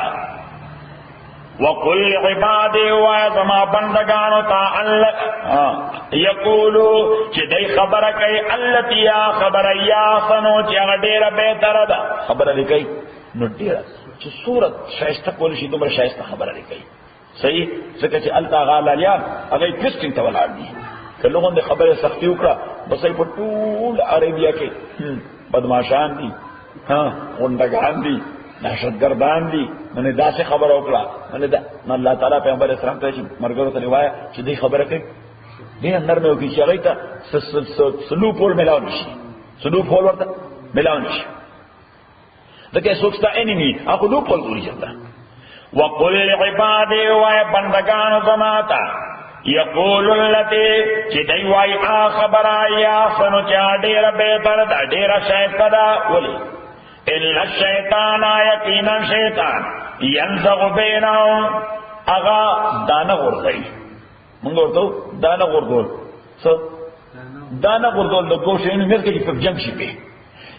Speaker 1: وقل لعبادي وایا زما بندگانو ته الله یقولو چې دای خبره کوي التي یا خبره یا سنو چې هغه ډیره بهتره ده خبره لیکي نو ډیره چې صورت شایسته کول شي دومره شایسته خبره لیکي صحیح ځکه چې التا غالیان هغه ټیسټینګ ته ولاړ دي کله غوند خبره سختي وکړه بس په ټول عربیه کې بدمعشان دي ها غونډګان دي دهشتګردان دي نو داسې خبره وکړه نو الله تعالی پیغمبر اسلام ته چې مرګرو ته وایي چې دې خبره کوي دې نرمه وکړي چې هغه ته سلوپ ور ملاو نشي سلوپ ورته ملاو نشي دغه سوچتا انمي هغه لوپ ور جوړه وقل لعبادي وایا بندگانو زماتا یقول التي چې دی وايي خبره یا فنو چا ډیر بهتر دا ډیر شایسته دا ولي الا الشیطان یقینا شیطان ينزغ بینهم اغا دانه ورغی موږ ورته دانه ورغول څه دانه ورغول د کوشینو مرګ کې په جنگ شي په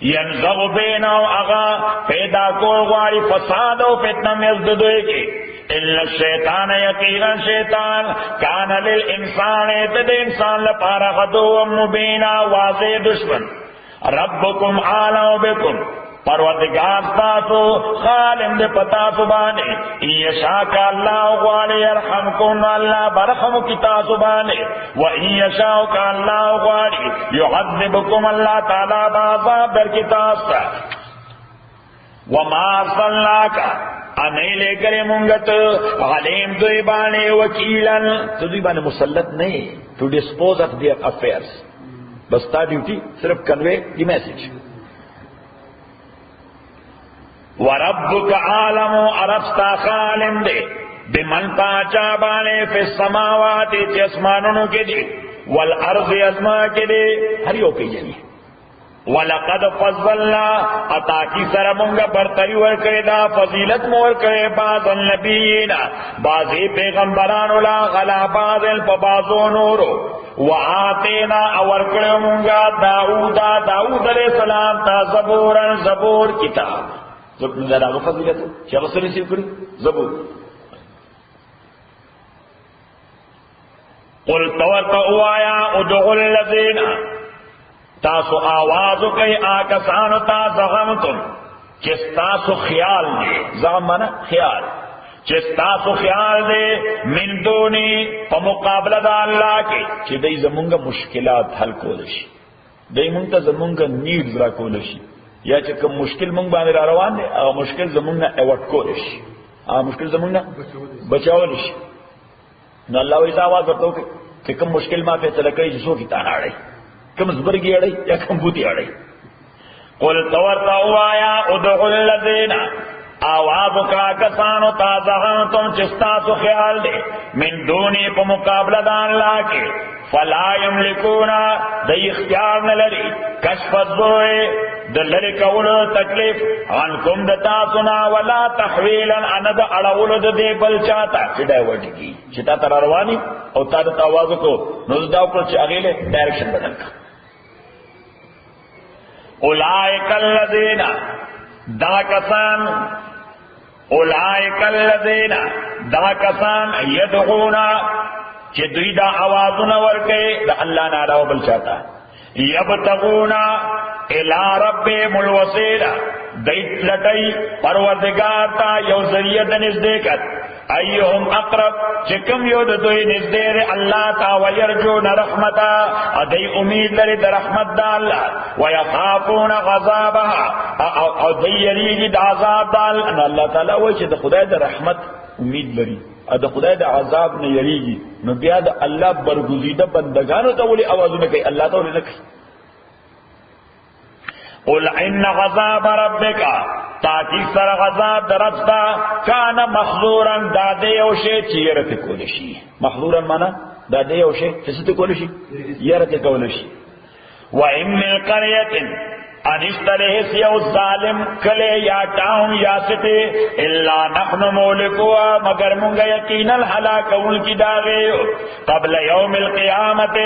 Speaker 1: ينزغ بینهم اغا پیدا کول غواړي فساد او فتنه مزد دوی کې الا الشیطان یقینا شیطان کان للانسان تد انسان لپاره غدو مبینا واضح دشمن ربکم عالم بكم پروردگار تاسو خالم دے پتا سبانے ایشاک اللہ غوالی یرحمکن اللہ برحم کی تاسو بانے و ایشاک اللہ غوالی یعذبکم اللہ تعالی بازاب در کی تاسا وما ارسلناکا انے لے کرے منگت علیم دوی بانے وکیلن تو دوی بانے مسلط نہیں to dispose of their affairs بس تا ڈیوٹی صرف کنوے دی میسج وربک عالم ارستا خالم دے بمن پاچا بانے فی السماوات چی اسمانونو کے دی والارض ازما کے دی ہر یو پی جنی وَلَقَدْ فَضَّلْنَا اتاکی سر منگا برتری ورکے دا فضیلت مورکے بعض النبیین بعضی پیغمبران لا غلا بعض الفبازو نورو وآتینا اورکڑے منگا داود علیہ السلام تا زبورا زبور کتاب زبور دا دا فضیلت شیخ سر نصیب کری زبور قل توتعو آیا ادعو الذین تاسو آوازو کئی آکسانو تا زغمتم چستاسو خیال دے زغم مانا خیال چستاسو خیال دے من دونی پا مقابلہ دا اللہ کے چی دی زمونگا مشکلات حل کولشی دی مونگتا زمونگا نیڈز را کولشی یا چی کم مشکل مونگ باندې را روان دے اگا مشکل زمونگا ایوٹ کولشی اگا مشکل زمونگا بچاولشی نو اللہ ویسا آواز برتو کہ کم مشکل ما فیصلہ کری جسو کی تانا آڑی کم زبرگی اڑی یا کم بوتی اڑی قل تورتعو آیا ادعو الذین آوازو کا کسانو تازہانتم چستاسو خیال دے من دونی پا مقابلہ دا اللہ کے فلا یملکونا دی اختیار نلری کشف الضوئے دلری کولو تکلیف عنکم دتا سنا ولا تحویلا اند اڑاولو دے بل چاہتا چڑھائی وٹی کی چتا تر روانی او تا دتا آوازو کو نزداو پر چی اغیلے ڈائریکشن بدل کا اولائک الذین دا کسان اولائک الذین دا کسان یدعونا چی دوی دا آوازون ورکے دا اللہ ناراو بل چاہتا یبتغونا الى ربهم الوسیلہ دیت لٹی پروردگار تا یو ذریعہ نزدیکت ایہم اقرب چکم یو دوی نزدیر اللہ تا ویرجون رحمتا ادی امید لري د رحمت دا اللہ ویخافون غضابها او دی یریگی دا عذاب دا اللہ تعالی وی چی دا خدای دا رحمت امید لري دا خدای دا عذاب نه یریگی نو بیا دا اللہ برگزیدہ بندگانو تا ولی آوازو نکی اللہ تا ولی نکی قل ان غضاب ربک تاکی سر غضاب درستا کان محظورا دادے اوشے چی یرت کولشی محظورا مانا دادے اوشے چیست کولشی یرت کولشی وَإِن مِّن قَرْيَةٍ انشترہس یو ظالم کلے یا ٹاؤن یا سٹے الا نحن مولکوا مگر منگا یقینا ہلاکون کی داغے قبل یوم القیامت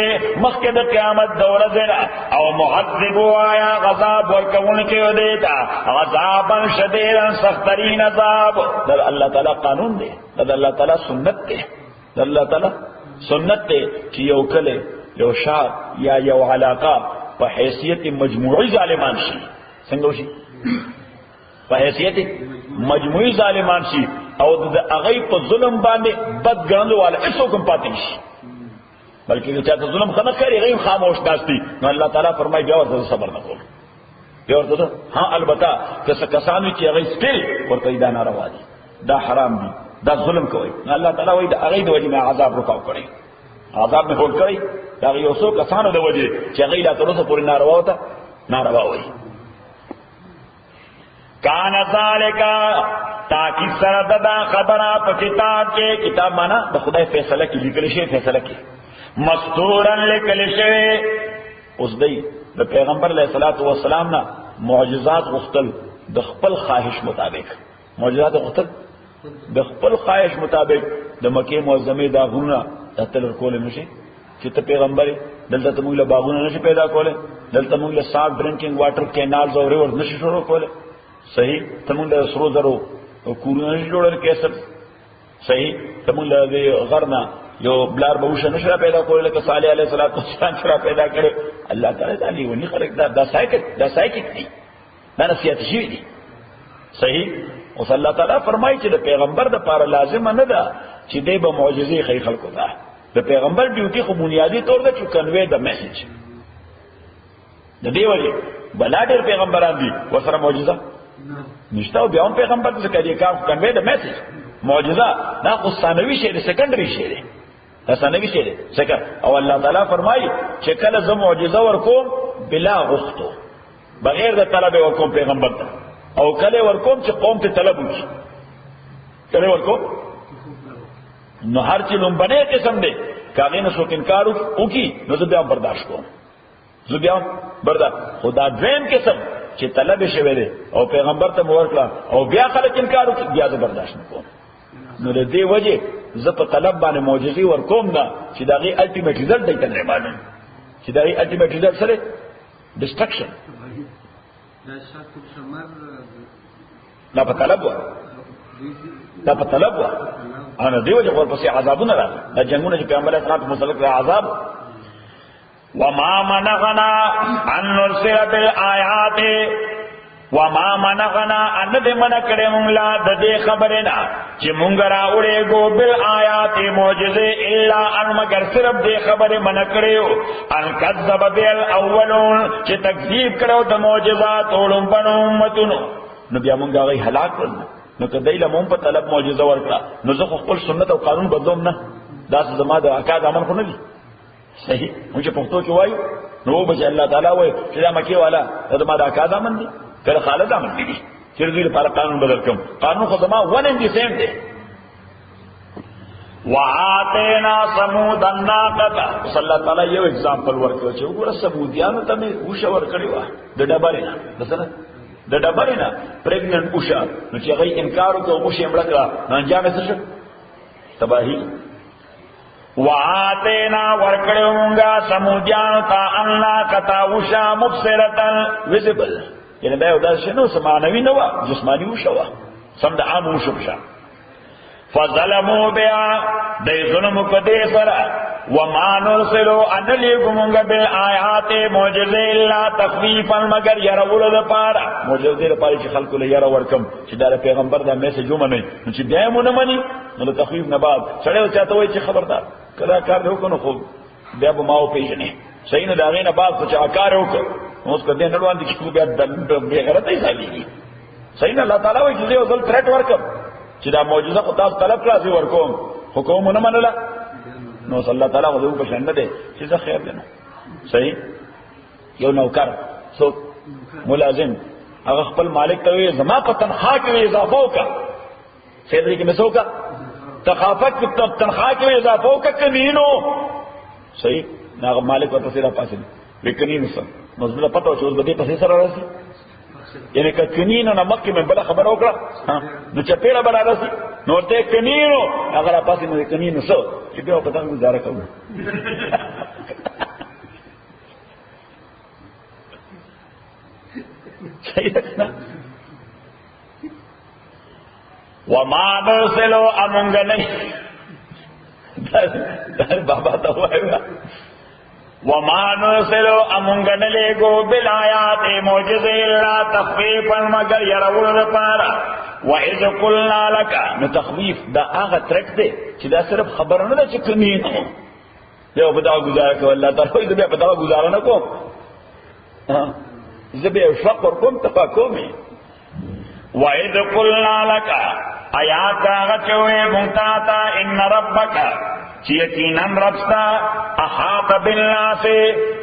Speaker 1: مخکد قیامت دور زرا او معذبو آیا غذاب ورکون کے دیتا غذابا شدیدا سخترین عذاب در اللہ تعالی قانون دے در اللہ تعالی سنت دے در اللہ تعالی سنت دے کہ یو کلے یو شاہ یا یو علاقہ پا حیثیت مجموعی ظالمان شی سنگو شی پا حیثیت مجموعی ظالمان شی او دا اغیب پا ظلم باندے بد گرندو والا اسو کم پاتی شی بلکہ چاہتا ظلم خنق کری غیب خاموش داستی نو اللہ تعالیٰ فرمائی بیا ورطا صبر نکول بیا ورطا ہاں البتہ کسانوی چی اغیب سپیل ورطا دا ناروا دی دا حرام دی دا ظلم کوئی نو اللہ تعالیٰ وی دا اغیب وجی میں عذاب رکاو کری عذاب میں ہول کری دا یوسو کسانو دا وجه چی غیلا تروسا پوری ناروا ہوتا ناروا ہوئی کان ذالکا تاکی سرددا خبرہ پا کتاب کے کتاب مانا دا خدای فیصلہ کی لکلشے فیصلہ کی مستورن لکلشے اس دی دا پیغمبر علیہ السلام نا معجزات غختل دا خپل خواہش مطابق معجزات غختل دا خپل خواہش مطابق دا مکی معظمی دا غرونا دا تلر کول نشے چې ته پیغمبر دلته ته موږ له باغونه نشي پیدا کوله دلته موږ له صاف ډرینکینګ واټر کینالز او ریورز نشي شروع کوله صحیح ته موږ له سرو زرو کورونه نشي جوړل کیسر صحیح ته موږ له غرنا یو بلار بوشه نشي پیدا کوله لکه صالح علیه السلام شرا پیدا کړي الله تعالی تعالی ونی خلق دا سایکټ دی دا نصیحت شي دي صحیح او الله تعالی فرمایي چې د پیغمبر د پاره لازم نه ده چې دی به معجزې خی خلقو ته د پیغمبر ډیوټي خو بنیادی طور ده چې کنوے د میسج د دې وجه بلا ډېر پیغمبران دي وسره معجزه نشته او بیا هم پیغمبر څه کوي کار کنوے د میسج معجزه دا خو ثانوي شی دی سیکنډري شی دی دا ثانوي شی دی څنګه او الله تعالی فرمایي چې کله زه معجزه ورکوم بلا غختو بغیر د طلب ورکوم پیغمبر ته او کله ورکوم چې قوم ته طلب وکړي کله ورکوم نو هر چې لومبنه قسم دی کاغې نه څوک انکار وکړي نو زه بیا برداشت کوم زه بیا برداشت خدا دویم قسم چې طلب شوی دی او پیغمبر ته ورکړه او بیا خلک انکار وکړي بیا زه برداشت نکوم نو د دې وجه زه په طلب باندې معجزې ورکوم نه چې دا غي الټیمیټ ریزلټ دی ته معلوم چې دا غي الټیمیټ ریزلټ سره ډسټرکشن دا په طلب و دا په طلب و انا دی وجه ورپسې عذابونه راغلي دا جنگونه چې پیغمبر اسلام په مسلک را عذاب وما منعنا ان نرسل بالآیات وما منعنا ان دې منع کړې مونږ لا د دې خبره نه چې مونږ راوړې ګو بالآیات معجزه الا ان مگر صرف دې خبره منع کړو ان کذب بالاولون چې تکذیب کړو د معجزات اولم بنو امتونو نو بیا مونږ هغه هلاک کړل نو کدی له مونږ په طلب معجزه ورکړه نو زه خپل سنت او قانون بدوم نه دا زما د اکاد امر خو نه دي صحیح مونږ په پښتو کې وایو نو به الله تعالی وایي چې دا مکی والا دا ما د اکاد امر دي کله خالد امر دي چې دې لپاره قانون بدل کوم قانون خو زما ون ان دي سیم دی وآتینا ثمود الناقه صلی الله تعالی یو اگزامپل ورکړو چې وګوره سمودیانو ته مې وښه ورکړی و د ډبرینه مثلا د ډبرینه پریګننټ وښه نو چې هغه انکار وکړ وښه مړ کړه نه انجام څه شو تباہی وآتینا ورکړو مونږه سمودیانو ته الناقه وښه مبصرتن ویزیبل یعنی دا یو داسې نو سمانوي نه و جسمانی وشوه سم د عام وشوشه فظلموا بها دای ظلم کدی سره وما نرسلوا ان لكم بالآیات معجزه الا تخویفا مگر يرول الپاره معجزه لپاره چې خلکو له یره ورکم چې دا پیغمبر دا میسج ومني چې بیا مونږ نه مني نو تخویف نه بعد سره چاته وای چې خبردار کله کار دی وکړو خو بیا به ماو پیژنې صحیح نه دا غینه بعد چې کار وکړو اوس کدی نه روان دي چې بیا د غیرت یې ځالېږي صحیح نه الله تعالی وایي چې یو ځل تھریټ ورکم چې دا معجزه خو تاسو طلب کړی زی ورکوم حکم نه منله نو صلی الله تعالی غو په شان ده چې زه خیر دینه صحیح یو نوکر سو ملازم هغه خپل مالک ته وي زما په تنخواه کې اضافه وکړه سیلری کې مسوکا تخافت په تنخواه کې اضافه وکړه کمینو صحیح هغه مالک ورته سره پاسه وکړي سره مزله پته چې اوس به دې پسې سره راشي یعنی که کنینو نه مکه مې بل خبر وکړه نو چپېړه بل راشي نو ته کنینو هغه پاسې نو کنینو سو چې بیا په تاسو گزاره کوو وما نرسلو امونگنی در بابا تا ہوئے وما نرسلو امونگنلے گو بالآیات معجزہ اللہ تخفیفا مگر یرول پارا وَإِذْ قُلْنَا لَكَ نو تخفیف دا آغا ترک دے چی دا صرف خبر نہ دا چی کمین ہو دیو پتاو گزارا کو اللہ تعالی دو بیا پتاو گزارا نہ کو زبی شقر کم تفاکومی وَإِذْ قُلْنَا لَكَ آیات آغا چوئے ممتاتا ان ربکا چی یقیناً ربستا احاط بالناس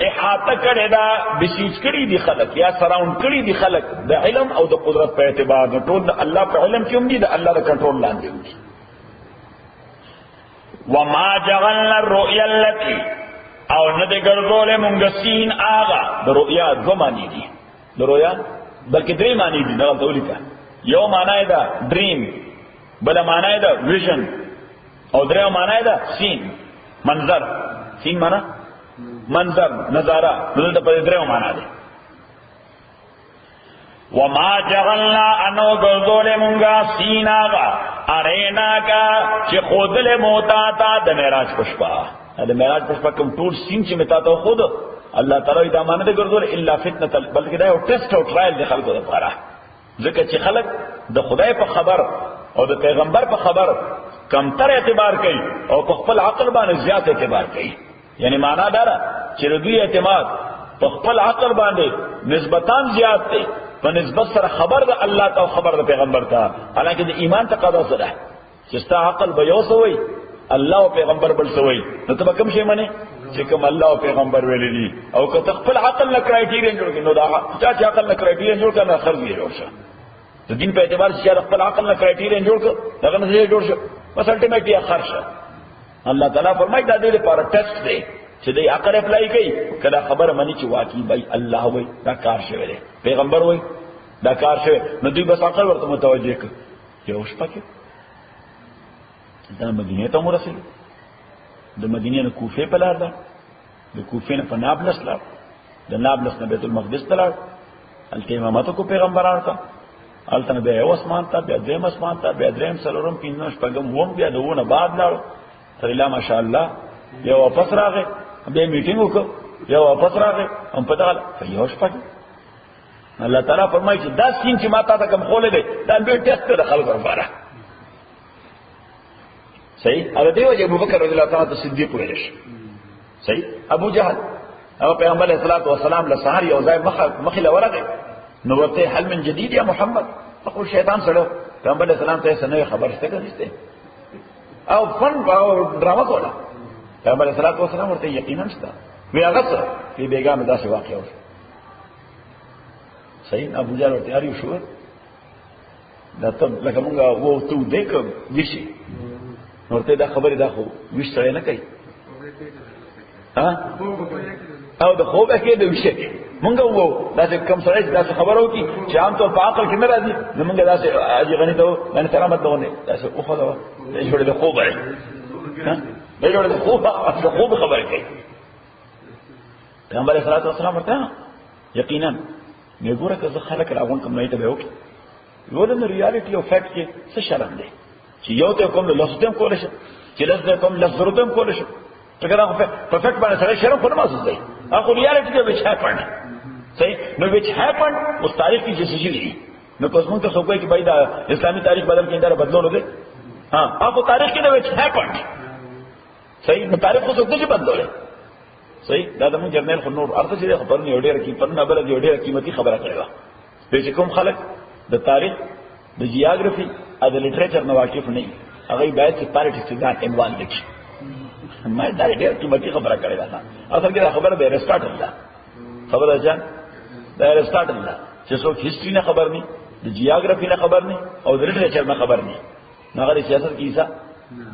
Speaker 1: احاط کردی دا بسیج کردی دی خلق یا سراؤنڈ کردی دی خلق دا علم او دا قدرت پہ اعتبار دا طول دا اللہ پہ علم کیوں دی دا اللہ دا کنٹرول لاندے ہوگی وما جغلنا الرؤیا اللتی او ندے گردول منگسین آغا دا رؤیا دو مانی دی دا رؤیا بلکہ دری مانی دی نغل تولی کا یو معنی دا ڈریم بلا معنی دا ویژن او دریو معنی دا سین منظر سین معنی منظر نظارہ نظر پر دریو معنی دے وما جغلنا انو گردول منگا سین آغا ارینا کا چی خودل موتاتا دا میراج پشپا دا میراج پشپا کم طول سین چی متاتا خود اللہ تعالی دا معنی دے گردول الا فتنة بلکہ دا یو ٹیسٹ او ٹرائل دے خلقو دا پارا ذکر چی خلق دا خدای پا خبر او دا پیغمبر پا خبر کمتر اعتبار کئی او پخپل عقل باندې زیات اعتبار کئی یعنی معنی دارا چې دوی اعتماد پخپل عقل باندې نسبتان زیات دی په نسبت سره خبر د الله ته او خبر د پیغمبر ته حالانکه د ایمان تقاضا سره چې ستا عقل به یو سوی الله او پیغمبر بل سوی نو ته کوم شی منه چې کوم الله او پیغمبر ویلي دي او که خپل عقل نه کرایټیریا جوړ کړي نو دا چې عقل نه کرایټیریا جوړ کړي خرج یې جوړ شه د دین په اعتبار چې خپل عقل نه کرایټیریا جوړ کړ دغه نه جوړ شو بس الټیمیټلی خرشه الله تعالی فرمایي دا دې لپاره ټیسټ دی چې دې عقل اپلای کوي کله خبره مني چې واقعي بای الله وای دا کار شوی دی پیغمبر وای دا کار شوی نو دوی بس عقل ورته متوجه کړ یو شپه کې دا مدینه ته ورسېد د مدینې نه کوفه په لار ده د کوفې نه په نابلس لاړ د نابلس نه بیت المقدس ته لاړ هلته امامت کو پیغمبرانو ته هلته نه بیا یو اسمان ته بیا دریم اسمان ته بیا دریم څلورم پنځم شپږم اووم بیا دونه بعد لاړ تر اله ماشاءالله یو واپس راغی بیا میټینګ وکړ یو واپس راغی هم په دغه یو شپه الله تعالی فرمایي چې دا سین چې ماته ته کوم خولې دی دا به ټیسټ د خلکو لپاره صحیح هغه دی چې ابوبکر رضی الله تعالی صدیق ویل شي صحیح ابو جهل او پیغمبر علیہ الصلوۃ والسلام له سحر یو ځای مخې لورغه نو ورته حل من جدید یا محمد خو شیطان سره پیغمبر علیہ السلام ته څنګه خبر شته کنيسته او فن او ډراما کوله پیغمبر علیہ الصلوۃ والسلام ورته یقینا شته وی هغه څه چې بیګا مې داسې واقع وشو صحیح ابو جهل ورته اړ یو شو دا ته لکه مونږه وو ته دیک وشي ورته دا خبره دا خو وش سره نه کوي ها او د خوب کې د وشه مونږ وو دا کم سره دا خبرو کی چې عام طور په عقل کې نه راځي زمونږ دا اجي غني ته باندې کرامت دونه دا څه خو دا جوړ د خوب ہے ها دا جوړ د خوب خبره کوي پیغمبر صلی الله علیه وسلم ورته یقینا نه ګوره که خلک راغون کوم نه ته به وکي یو د ریالټي او فیکټ کې څه شرم دی چې یو ته کوم لفظ هم کول شي چې لفظ کوم لفظ ضرورت هم کول شي څنګه په پرفیکټ باندې سره شرم خو نه محسوس دی هغه ریالټي کې به څه پړنه صحیح نو به څه پړن اوس تاریخ کې څه شي دی نو کوم څنګه څه کوي چې باید اسلامي تاریخ بدل کې اندر بدلون وکړي ها هغه تاریخ کې به څه پړن صحیح نو تاریخ خو څه بدلول صحیح دا د مون جرنل خو نور ارته چې خبر نه وړي رکی په نه بل دی وړي قیمتي خبره کړې و چې کوم خلک د تاریخ د جیوګرافي او د لټریچر نه واقف نه هغه باید چې پالیټکس ځان انوالو دي ما دا ډېر قیمتي خبره کړې ده اصل کې خبره به ریسټارټ ده خبره ځان دا ریسټارټ ده چې څوک هیستوري نه خبر نه د جیوګرافي نه خبر نه او د لټریچر نه خبر نه هغه سیاست کیسه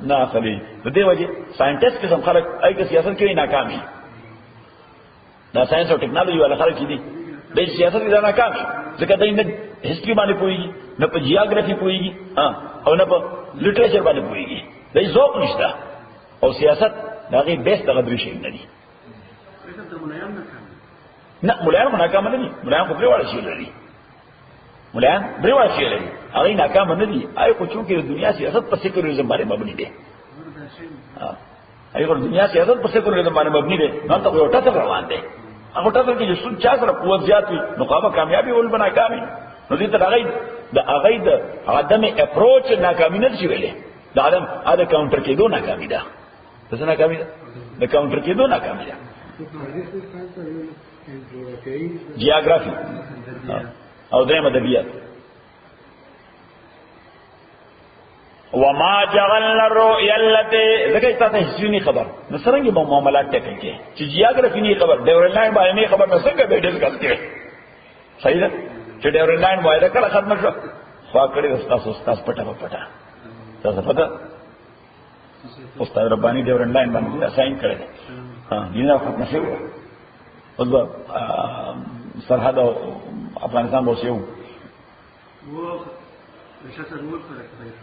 Speaker 1: نه اخلي د دې وجه ساينټیسټ کوم خلک ایګه سیاست کې ناکامي دا ساينس او ټیکنالوژي ولا خلک دي د سیاست کې ناکام ځکه دا نه هیستوري باندې پويږي نه په جیوګرافي پويږي او نه په لټریچر باندې پويږي دا ذوق نشته او سیاست دا غي بیس دغه درې شي نه دي نه مولایان ناکام نه دي مولایان خو پرې وړل شي لري مولایان پرې وړل شي لري هغه ناکام نه دي آی خو چې د دنیا سیاست په سیکولریزم باندې مبني دي ایغور دنیا سیاست په سیکولریزم باندې مبني دي نو ته یو ټاټه روان دي هغه ټاټه کې چې چا سره قوت زیات وي نو هغه کامیابی ول بنا کامي نو دې ته هغه د عدم اپروچ ناکامي نه شي ویلې د عدم اده کاونټر کېدو ناکامي ده څه ناکامي ده د کاونټر کېدو ناکامي ده جیوګرافي او دریم ادبیات وما جعلنا الرؤيا التي ذکر تاسو هیڅ خبر نو څنګه به معاملات ټکل کې چې جیوګرافي نه خبر ډیورلاین باندې نه خبر نو څنګه به ډیسکس کې صحیح ده چې ډیورلاین وایي دا کله ختم شو خوا کړی تاسو پټه تاسو پته استاد ربانی ډیورلاین باندې اساین کړی ها دینه ختم شو اوس سرحد افغانستان مو شو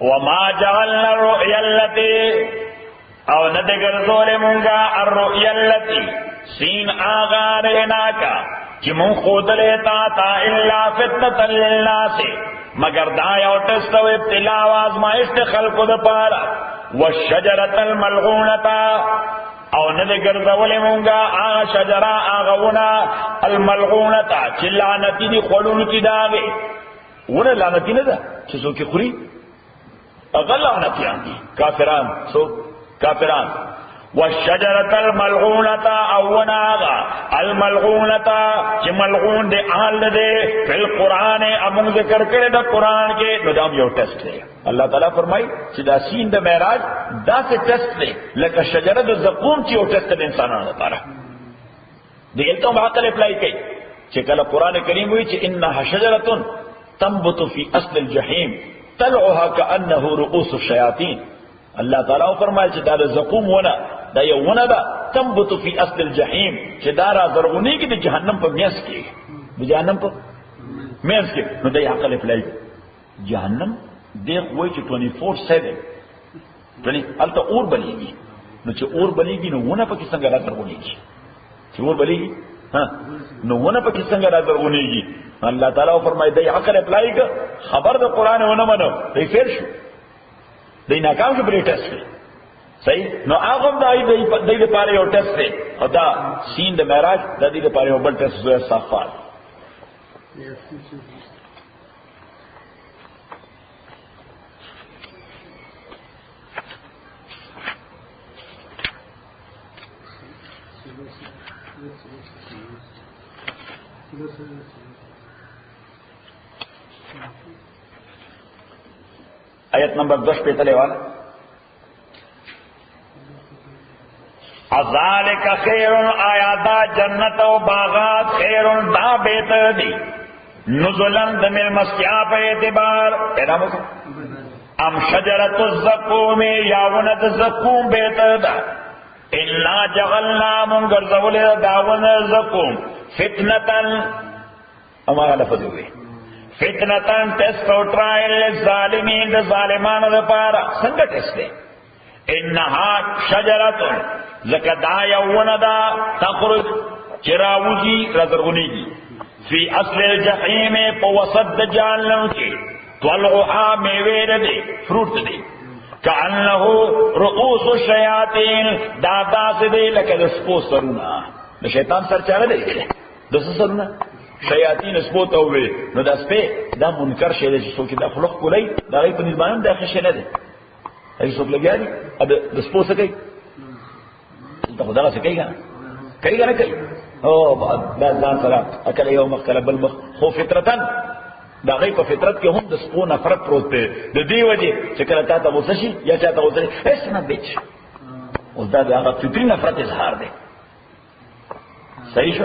Speaker 1: وما جعلنا الرؤيا التي او ندگر زول منگا الرؤيا التي سین آغا ریناکا چی من خود لیتا تا الا فتنة للناس مگر دا یو ټیسټ او ابتلا او ازمایښت خلقو د پاره والشجره الملعونه او نه دې ګرځولې مونږه هغه شجره هغه ونه الملعونه چې لعنتی دي خلون کې داغه ونه لعنتی نه ده چې څوک خوري هغه لعنتيان دي کافران سو کافران والشجرة الملعونة او وناغا الملعونة چې ملعون دے آل دے فی القرآن امون ذکر کرے دا قرآن کے نو دام یو ٹیسٹ دے اللہ تعالیٰ فرمائی چې دا سین دا معراج دا سے ٹیسٹ دے لکه شجره دا زقوم چې یو ٹیسٹ دے انسانانو لپاره دلته هم عقل اپلائی کئی چې کله قرآن کریم وی چې انها شجرة تنبت فی اصل الجحیم طلعها كأنه رؤوس الشیاطین اللہ تعالیٰ فرمائے چې دا زقوم ونه دا یو ونه ده تنبت فی اصل الجحیم چې دا را زرغونی کی د جهنم په میاس کې د جهنم په میاس کې نو دا عقل اپلائی جهنم دې وای چې 24/7 الته اور بلیږي نو چې اور بلیږي نو ونه په کې څنګه را زرغونیږي چې اور بلیږي نو ونه په کې څنګه را زرغونیږي اللہ تعالیٰ فرمائے دا عقل اپلائی کا خبر د قرآن ونه منو دی فیر شو دی ناکام شو بری ٹیسٹ دی صحیح نو آغم دا دی دی پارے یو ٹیسٹ دی اور دا سین دا معراج دا دی دی پارے یو بل ٹیسٹ زوئے صافات آیت نمبر 10 پہ تلے والا ذالک خیر آیا دا جنت و باغات خیر دا بہتر دی نزلن دمل مسکیا پہ اعتبار پیدا مکو ام شجرت الزقوم یاونت زقوم بہتر دا الا جغلنا منگر زول داون زقوم فتنتن ہمارا لفظ ہوئے فتنتن ٹیسٹ اور ٹرائل للظالمین دا ظالمان دا پارا سنگا ٹیسٹ دے انہا شجرتن زکدا یون دا تخرج چراوزی رزرغنی کی فی اصل الجحیم پا وسط جہنم کی طلعها میویر دے فروٹ دے کانہو رؤوس الشیاطین دادا سے دے لکہ دسپو سرونا دا شیطان سر چاہ دے دس سرونا شیاطین اسپو تووے نو دا سپے دا منکر شیدے چی سوکی دا خلق کو لئی دا غیب نزبانم دا خشے ندے ایک سوک لگیا دی اب دسپو سکے تا خدا سے کئی گا نا کئی او دان سرا اکل یوم اکل بالمخ خو فطرتن دا غی پا فطرت کے ہم دسپو نفرت پروت پہ دا دی وجہ چکر تا تا غصشی یا چاہتا غصشی ایسا نا بیچ اس دا آغا فطری نفرت اظہار دے صحیح شو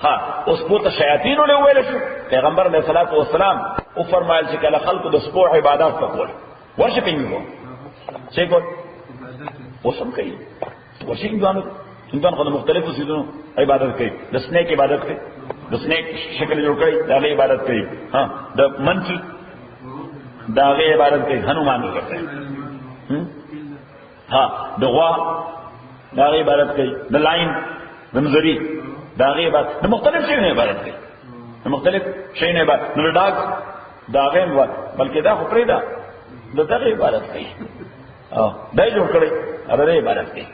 Speaker 1: ہاں اس پو تا شیاطینوں لے ہوئے لشو پیغمبر علیہ الصلوۃ والسلام او فرمائل چکل خلق دسپو عبادات پا کول ورشپنگ کو چے کول وسم کئی ورشنگ دوانو خود مختلف سیدنو عبادت کئی دا سنیک عبادت کئی دا سنیک شکل جو کئی دا غی عبادت کئی ہاں دا منکی دا غی عبادت کئی ہنومان کرتے ہیں ہاں دا غوا دا غی عبادت کئی دا لائن دا مزری دا غی عبادت دا مختلف شئین عبادت کئی دا مختلف شئین عبادت دا ڈاک دا غی عبادت بلکہ دا خپری دا غی عبادت کئی دا جو کڑی دا عبادت کئی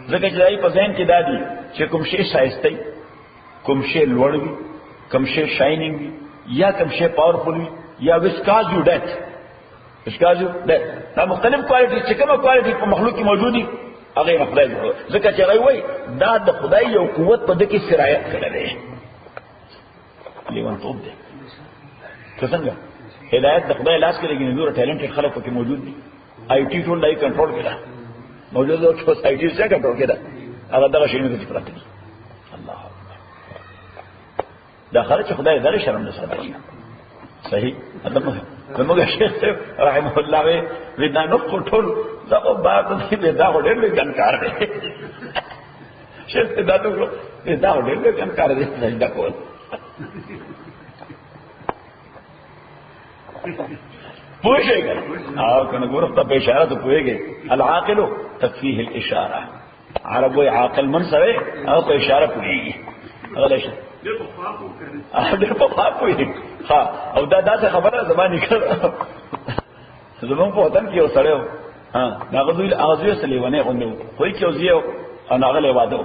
Speaker 1: ذکر جدائی پا ذہن کی دادی چھے کم شے شائستی کم شے لوڑ بھی کم شے شائننگ بھی یا کم شے پاورفل بھی یا وسکاز یو ڈیتھ دا مختلف کوالٹی چھے کم کوالٹی پا مخلوق کی موجودی اغیر خدای جو ذکر چرائی وی دا دا خدای یو قوت پا دکی سرایت کرده لیوان توب دے کسنگا ہدایت دا خدای لاس کرے گی نزور ٹیلنٹ خلق پا کی موجود دی آئی ٹی ٹول دائی کنٹرول کرا موجود ہے کہ سائٹی سے کنٹرول کیا اگر دغه شی نه تفرات الله دا خرج خدای دغه شرم نه ساتي صحیح دغه شیخ رحمه الله وی دا نو ټول دا او بعد دې دا ډېر لږ انکار دی شیخ دا ټول دا ډېر لږ انکار دی دا کول پوچھے گا کنا گورخ تا اشارہ تو پوئے گے العاقل تکفیہ الاشارہ عرب وی عاقل من سوے او کو اشارہ پوئے گی اگر دیر پا خواب پوئے گی او دا سے خبر ہے زبانی کر زبان کو وطن کیا سڑے ہو ناغذوی سے لیوانے ہونے کوئی کیا زیے ہو ناغلے وعدے ہو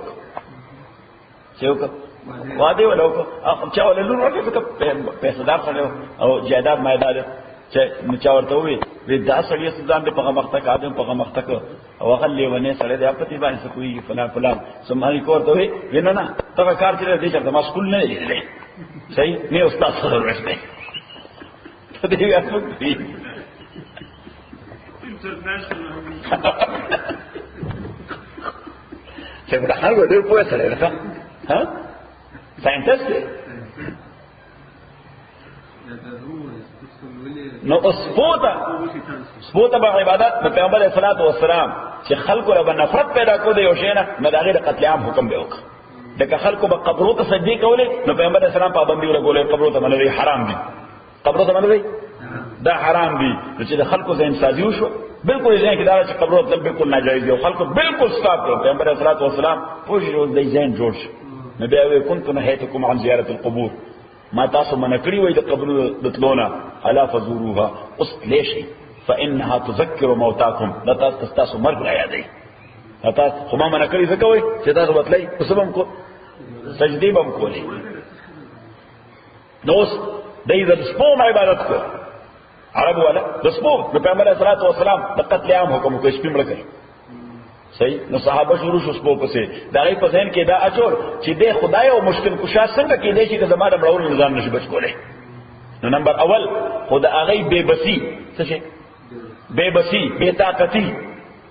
Speaker 1: چاہو کا وعدے والا ہو چاہو لے لون رکھے پیسدار سڑے ہو او جائداد مائداد چا ورته وی دا سړی ځان دې په مخته کاږم په مخته کو او هغه لیونه سړی د اپتی باندې سکوي فلان فلان سمهاري کوته وی نه نه تا کار چې دې چې ما سکول نه دی صحیح نه استاد سره ورسته ته دې یو څه څنګه هغه ډېر پوهه سره ده ها ساينټست نو سپوتا به عبادت د پیغمبر علیه الصلاۃ والسلام چې خلکو له نفرت پیدا کو دی او شینه نه دغه قتل عام حکم به وک دغه خلکو به قبرو ته سجدي کولې نو پیغمبر علیه السلام پابندي ولګولې قبرو ته باندې حرام دي قبرو ته باندې دا حرام دي چې د خلکو ذهن سازي وشو بالکل ځین کې دا چې قبرو ته بالکل ناجایز دي او خلکو بالکل سٹاپ کړو پیغمبر علیه الصلاۃ والسلام پوښتنه د ذهن جوړ شو نبی او كنت نهيتكم عن زيارة القبور ما تاسو منکړی وای د قبر د تلونه الا فزوروها اس ليشي فانها تذكر موتاكم لا تاسو مرګ را یادای تاسو خو ما منکړی څه کوي چې تاسو بتلای وسبم کو سجدي بم کولی دوست دای د سپوم عبادت کو عرب ولا د سپوم د پیغمبر صلی الله علیه وسلم د قتل عام حکم کو سپیم لګی صحیح نو صحابه شروع شو سپو پسې دا غي په ذهن کې دا اچول چې د خدای او مشکل کشا څنګه کې دی چې زماده مړول نظام نشي بچ کولای نو نمبر اول خدای هغه بے بسی څه شي بے بسی بے طاقتي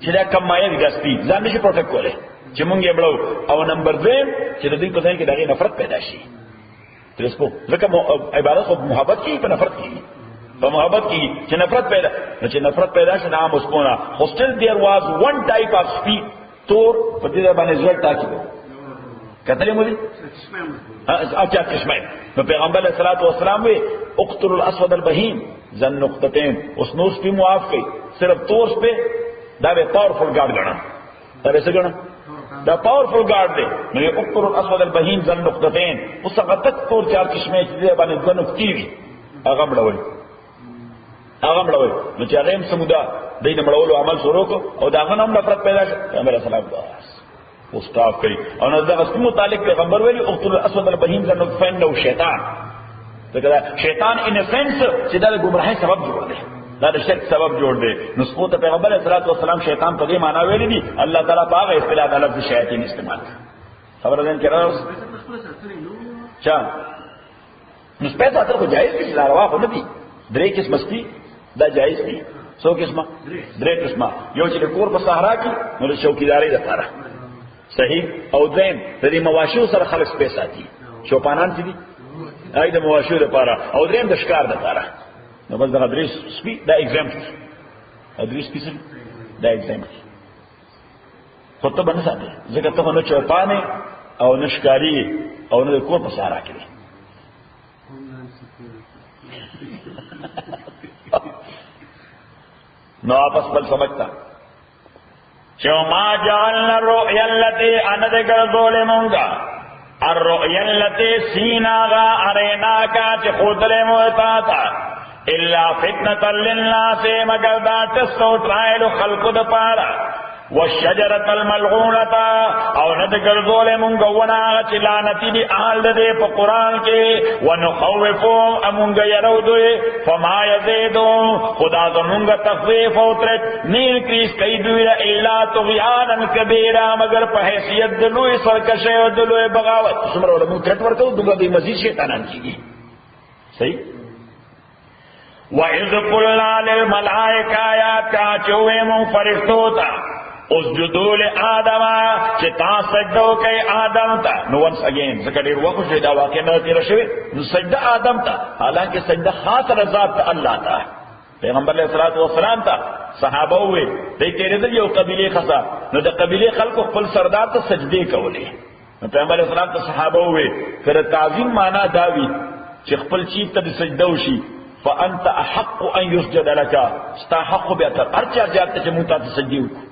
Speaker 1: چې دا کم مایه ګستی ځان نشي پروټیکټ کولای چې مونږ یې بلو او نمبر 2 چې د دې په ذهن کې دا غي نفرت پیدا شي ترسپو ځکه عبادت خو محبت کې په نفرت کې په محبت کې چې نفرت پیدا چې نفرت پیدا شي نام اسکونا hostel there was one type of speech تور په دې باندې ځل تاکي کتلې مو دي اچھا کشمیر نو پیغمبر علیہ الصلوۃ والسلام وی اقتل الاسود البهیم ذن نقطتين اوس نو سپی معاف کړي صرف تور په دا به پاورفل ګارد غنا دا به څه غنا دا پاورفل ګارد دی نو اقتل الاسود البهیم ذن نقطتين اوس هغه تک تور چار کشمیر دې باندې ځنه کیږي هغه مړوي هغه مړوي نو چې هغه هم سمودا دینه مړولو عمل شروع کو او دا غنم نفرت پیدا شي پیغمبر اسلام بس او سٹاپ کوي او نو دا غس متعلق پیغمبر ویلي اقتل الاسود البهیم ذن نقطتين نو شیطان دا شیطان ان سنس چې دا ګمراهي سبب جوړ دی دا د شرک سبب جوړ دی نو سپوت پیغمبر صلی الله علیه وسلم شیطان په دې معنی ویلي دي الله تعالی باغ اصطلاح د لفظ شیاطین استعمال خبر ده کړه چا نو سپیس اتر کو جایز کی لاروا خو نه دي درې قسم مستی دا جایز دي څو قسمه درې قسمه یو چې کور په صحرا کې نو چوکیداری لپاره صحیح او دیم د دې مواشو سره خلک سپیس ساتي چوپانان دي اې د مواشو لپاره او دریم د ښکار لپاره نو بس دا درې سپی دا ایگزامپل درې سپی دا ایگزامپل خو ته باندې ساتي ځکه ته نو چوپانه او نشکاری او نو کور په صحرا کې نو آپس بل سمجھتا چو ما جعلنا الرؤیا اللتی اندگر ظلمونگا الرؤیا اللتی سیناغا اریناکا چی خودل موتاتا الا فتنة للناس مگر دا تستو ٹرائل خلق دپارا والشجرة الملعونة او ندگر ظلمونگا وناغا چی لعنتی دی آل دے پا قرآن کے ونخوفو امونگا یرو دوئے فما یزیدو خدا زمونگا تخویف و ترک نیل کریس کئی دوئے الا تغیانا کبیرا مگر پا حیثیت دلوئے سرکشے و دلوئے بغاوت سمر والا مون ترک ورکو دنگا دی مزید شیطانان کی گی صحیح وَإِذْ قُلْنَا لِلْمَلَائِكَةِ آیات کا چوئے مون فرشتوتا اسجدوا لآدم چې تا سجدو کوي آدم ته نو ونس اگین ځکه ډیر وخت شوی دا واقع نه تیر شوی نو سجده آدم ته حالانکه سجده خاص ذات ته الله ته پیغمبر علیہ الصلوۃ والسلام ته صحابه وې دې کېدل یو قبیله خاصه نو د قبیله خلکو خپل سردار ته سجدي کولې نو پیغمبر علیہ السلام ته صحابه وې کړه تعظیم معنا داوی چې خپل چیز ته سجده وشي فانت احق ان يسجد لك استحق بأثر ارچا جاته چې مونږ ته سجدي وکړو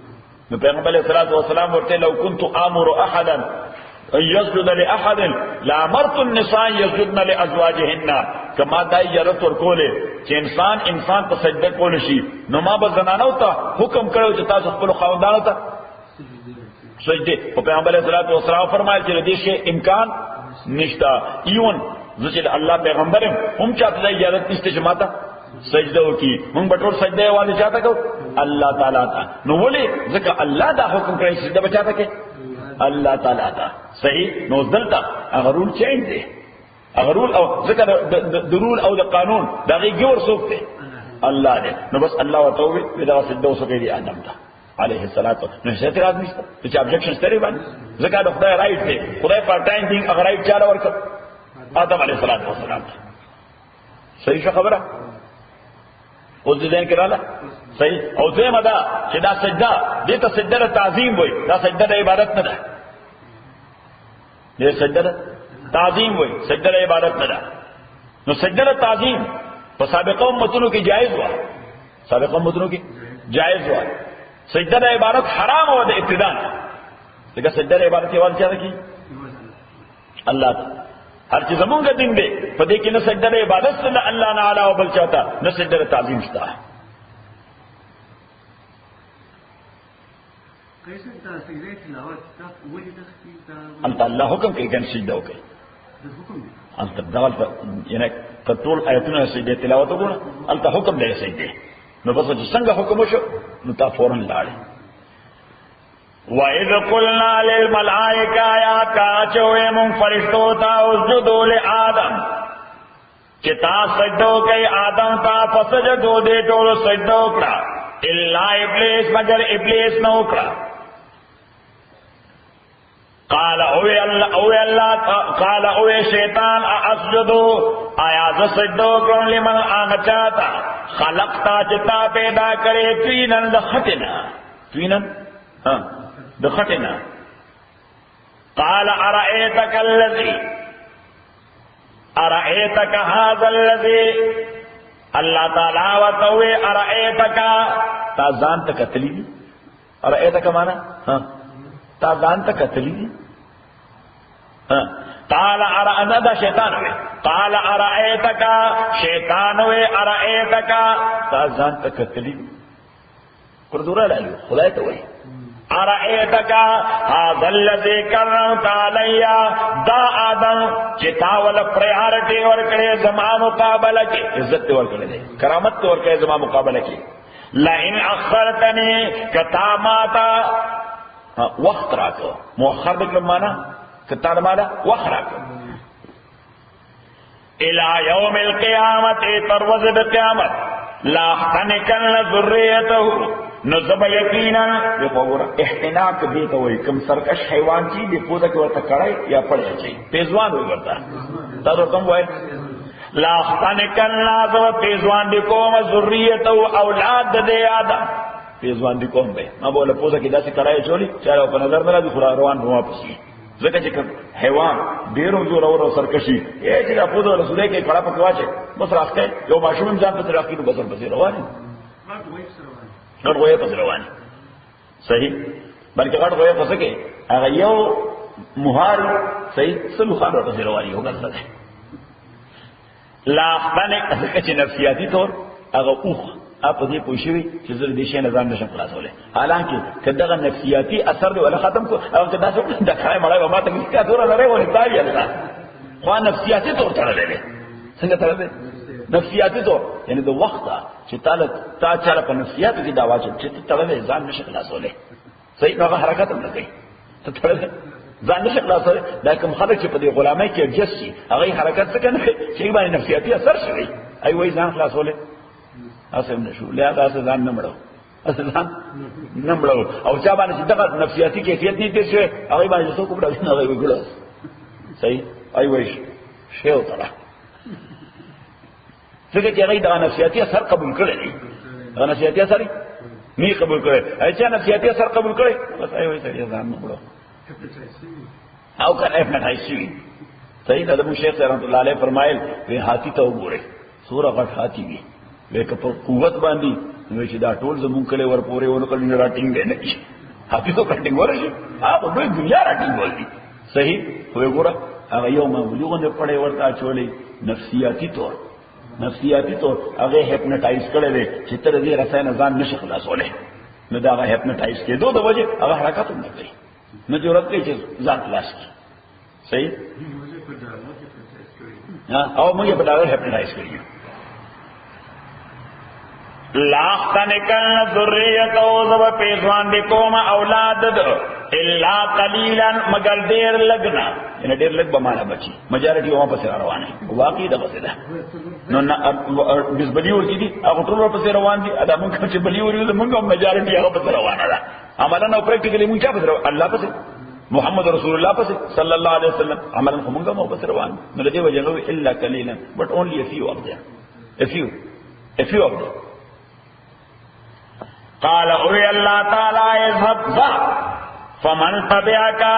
Speaker 1: نو پیغمبر علیہ الصلوۃ والسلام ورته لو كنت امر احدا ان يسجد لاحد لامرت النساء يسجدن لازواجهن کما دا اجازه ورکوله چې انسان ته سجده کول شي نو ما به زنانو ته حکم کړو چې تاسو خپل خاوندانو ته سجده او پیغمبر علیہ الصلوۃ والسلام فرمایي چې دې شی امکان نشتا ایون ځکه الله پیغمبر هم چاته اجازه نشته چې ماته سجدو کی مونږ بټول سجده والے چاته کو الله تعالی ته نو ولې ځکه الله دا حکم کړی سجده بچاته کې الله تعالی ته صحیح نو دلته هغه رول چینج دی هغه رول او ځکه د رول او د قانون دا غي جوړ څوک دی الله دې نو بس الله وتعالى دا سجده وسکړي دی آدم ته عليه الصلاه نو څه اعتراض نشته چې ابجیکشن ستړي باندې ځکه د خدای رائټ دی خدای پر ټایم دی هغه رائټ چاله ورکړ آدم علیه السلام صحیح څه خبره اوس دې کې رااله صحیح او زموږ دا چې دا سجده دې ته سجده تعظیم وای دا سجده د عبادت نه ده دې سجده تعظیم وای سجده د عبادت نه ده نو سجده تعظیم په سابقه امتونو کې جایز و سابقه امتونو کې جایز و سجده د عبادت حرام و د ابتداء دغه سجده د عبادت یوال چا کی الله هر چې زمونږ دین دی په دې کې نه سجده د عبادت سره الله نه اعلی او بل چاته نه سجده د تعظیم شته
Speaker 2: کیسه دا سجده تلاوت دا ولې د
Speaker 1: الله حکم کوي ګن سجده وکړي
Speaker 2: حکم دی
Speaker 1: انت دغه یعنی کټول آیتونه سجده تلاوت وکړه انت حکم دی سجده نو بس چې څنګه حکم وشو نو تا فورن لاړ وَإِذْ قُلْنَا لِلْمَلَائِكَةِ يَا كَاچوے من فرشتوں تا اسجدوا لآدم چتا سجدو کئی آدم تا فسجدو دے ټول سجدو کړه الا ابلیس مگر ابلیس نو کړه قال اوے اللہ قال اوے شیطان اسجدو آیا ز سجدو کړم لمن اغچاتا خلقتا چتا پیدا کرے توینن دخٹنا توینن دخٹنا قال ارأيتك هذا الذي اللہ تعالی وتوے ارأيتك تا ځان ته کتلی ارأيتك معنا تا ځان ته کتلی قال ارأنا دا شیطان ہوئے قال ارأيتك شیطان ہوئے ارأيتك تا ځان ته کتلی قردورا لالیو خدای ته وای ارأيتك هذا الذي كرمت علي دا آدم چتا ول پریارٹی ور کړي زما مقابله کې عزت ور کړي کرامت ور کړي زما مقابله کې لئن اخرتني کتا ماتا وقت راکو مؤخر دکلم مانا کتا مانا وقت راکو الى يوم القيامت تروز بقیامت لا احتنکن ذریته نزب یقینا دیکھو احتناک دیتا ہوئی کم سرکش حیوان چی دی پودا کی ورطا کڑائی یا پڑے چی پیزوان ہوئی ورطا تر کم ہوئی لا احتنکن نازو پیزوان دی قوم ذریته اولاد دے آدم پیزوان دی قوم بے ما بولا پودا کی داسی کڑائی چولی چاہے اپا نظر ملا دی خورا روان روا پسی ذکر چکر حیوان دیروں جو رو سرکشی یہ چکر پودا رسولے کے کڑا پکواچے بس راکتے یو معشوم امزان پس راکی تو بسر بسی روانی غټ غوې پس رواني صحیح بلکې غټ غوې پس کې هغه یو مهار صحیح سلو خبره پس رواني هو ګرځي لا باندې چې نفسیاتي طور هغه اوخ اپ دې پوښوي چې زر دې شي نظام نشم خلاصوله حالانکه کداغه نفسیاتي اثر دی ولا ختم کو او کدا څه د خای مړای ما ته کې تور لري ونی تاوی الله خو نفسیاتي طور تړلې څنګه تړلې نفسیاتی طور یعنی د وخت چې تا چاله په نفسیاتو کې دا واچو چې ته تړلې ځان نشي خلاصولې صحیح نو حرکت هم نه کوي ته تړلې ځان نشي خلاصولې دا کوم خلک چې په دې غلامۍ کې جسي هغه حرکت څه کوي چې باندې نفسیاتي اثر شي ای وای ځان خلاصولې اسیم نشو له هغه ځان نه مړو ځان نه مړو او چا باندې چې دغه نفسیاتي کیفیت نه دي چې هغه باندې څه کوم راځي نه وای ګل صحیح ای وای شی او تعالی څنګه چې هغه د نفسیاتي اثر قبول کړي هغه نفسیاتي اثر نه قبول کړي اچھا نفسیاتي اثر قبول کړي بس ایوي سړي ځان نه وړو او کنه هپنټایز شي صحیح د ابو شیخ رحمت الله علیه فرمایل وی هاتی ته وګوره سوره غټ هاتی وی وکه په قوت باندې نو چې دا ټول زمون کله ور پورې ونه کړي راټینګ دی نه هاتی ته کټینګ ورشي هغه په دنیا راټینګ ولدي صحیح وګوره هغه یو موضوع نه پړې ورته چولې نفسیاتي طور هغه هپنټایز کړي دي چې تر دې رسنه ځان نشي خلاصوله نو دا هغه هپنټایز کېدو د وجه هغه حرکت نه کوي نو ضرورت دی چې ځان خلاص کړي صحیح او موږ په دا هپنټایز کړی لاختنکن ذریتو زب پیزوان دی کوم اولاد دو الا قلیلا مگر دیر لگنا یعنی دیر لگ بمانا بچی مجارٹی وہاں پس روان ہے واقعی دا بسیدہ بس بلی ورکی دی اگو طول پس روان دی ادا منکا چه بلی ورکی دی منکا مجارٹی اگو پس روان دا عملا نو پریکٹیکلی منکا پس روان اللہ پس محمد رسول اللہ پس صلی اللہ علیہ وسلم عملا خو منکا مو پس روان نلدی وجہ الا قلیلا but only a few of them a few of them قال اوی اللہ تعالی اذهب ذا فمن تبعکا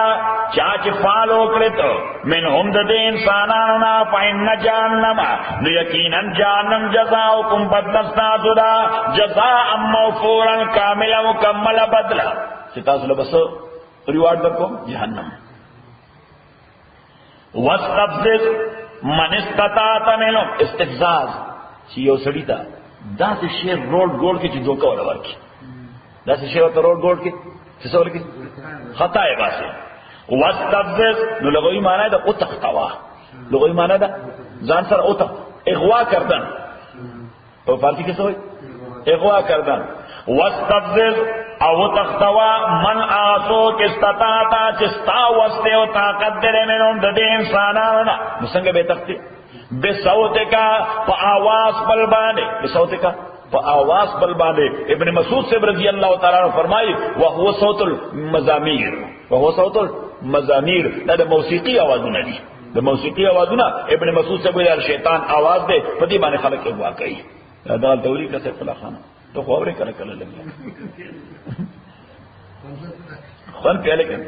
Speaker 1: چاچ فالو کرتو من هم د انسانانا فإن جہنم نو یقینا جہنم جزاؤکم بدلستا سدا جزاء موفورا کاملا مکمل بدلا ستاسو لبس ریوارڈ درکو جہنم واستفزز من استطاعت منهم استفزاز چی یو سڑی تا دا سے شیر روڈ گوڑ کے چی دوکا والا ورکی دا سے شیر روڈ گوڑ کے چیسا ورکی خطا ہے باسے واستفزز نو لغوی معنی دا اتختوا لغوی معنی دا زان سر اتخت اغوا کردن تو فارسی کیسا ہوئی اغوا کردن واستفزز او اتختوا من آسو کستطاعتا چستا وستے و طاقت دلے منہم دا انسانانا مسنگ بے تختی بصوتکا پا آواز بلبانے بصوتکا پا آواز بلبانے ابن مسعود سے رضی اللہ تعالیٰ عنہ فرمائی وہو صوت المزامیر وہو صوت المزامیر دا موسیقی آوازونا دی دا موسیقی آوازونا ابن مسعود سے بولی شیطان آواز دے پدی بانے خلق کے واقعی دال تولی کا سیف اللہ خانہ تو خوابرے کرکل لگیا خون پیالے کن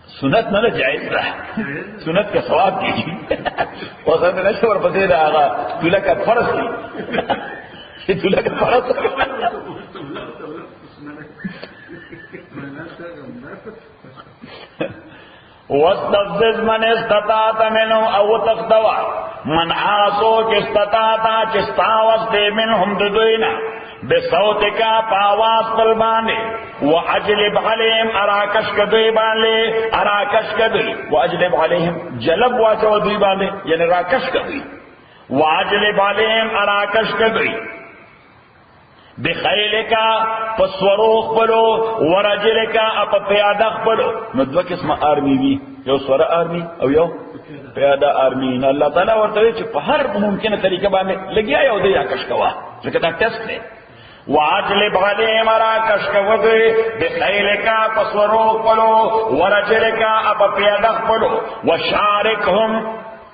Speaker 1: سنت نہ جائز رہا سنت کا ثواب کیجیے اور سب نشے اور پسے رہا دلہا کا فرض کی دلہا کا فرض واستفزز من استطاعت منهم او تختوا من آسو کستطاعتا چستاوز دے منهم ددوینا بصوتکا پاواز پلبانے وعجلب علیہم اراکش کدوی بانے اراکش کدوی وعجلب علیہم جلب واچو دوی بانے یعنی راکش کدوی وعجلب علیہم اراکش کدوی بخیلکا پسوروخ بلو ورجلکا اپا پیادخ بلو نو دو قسم آرمی بھی یو سور آرمی او یو پیادا آرمی اللہ تعالیٰ ورطوئے چھ پا ہر ممکن طریقہ بانے لگیا یو دے آکش کوا لکتا ٹیسٹ نے واجلب علیہم اراکش کودوی بخیلکا پسوروخ بلو ورجلکا اپا پیادخ بلو وشارکہم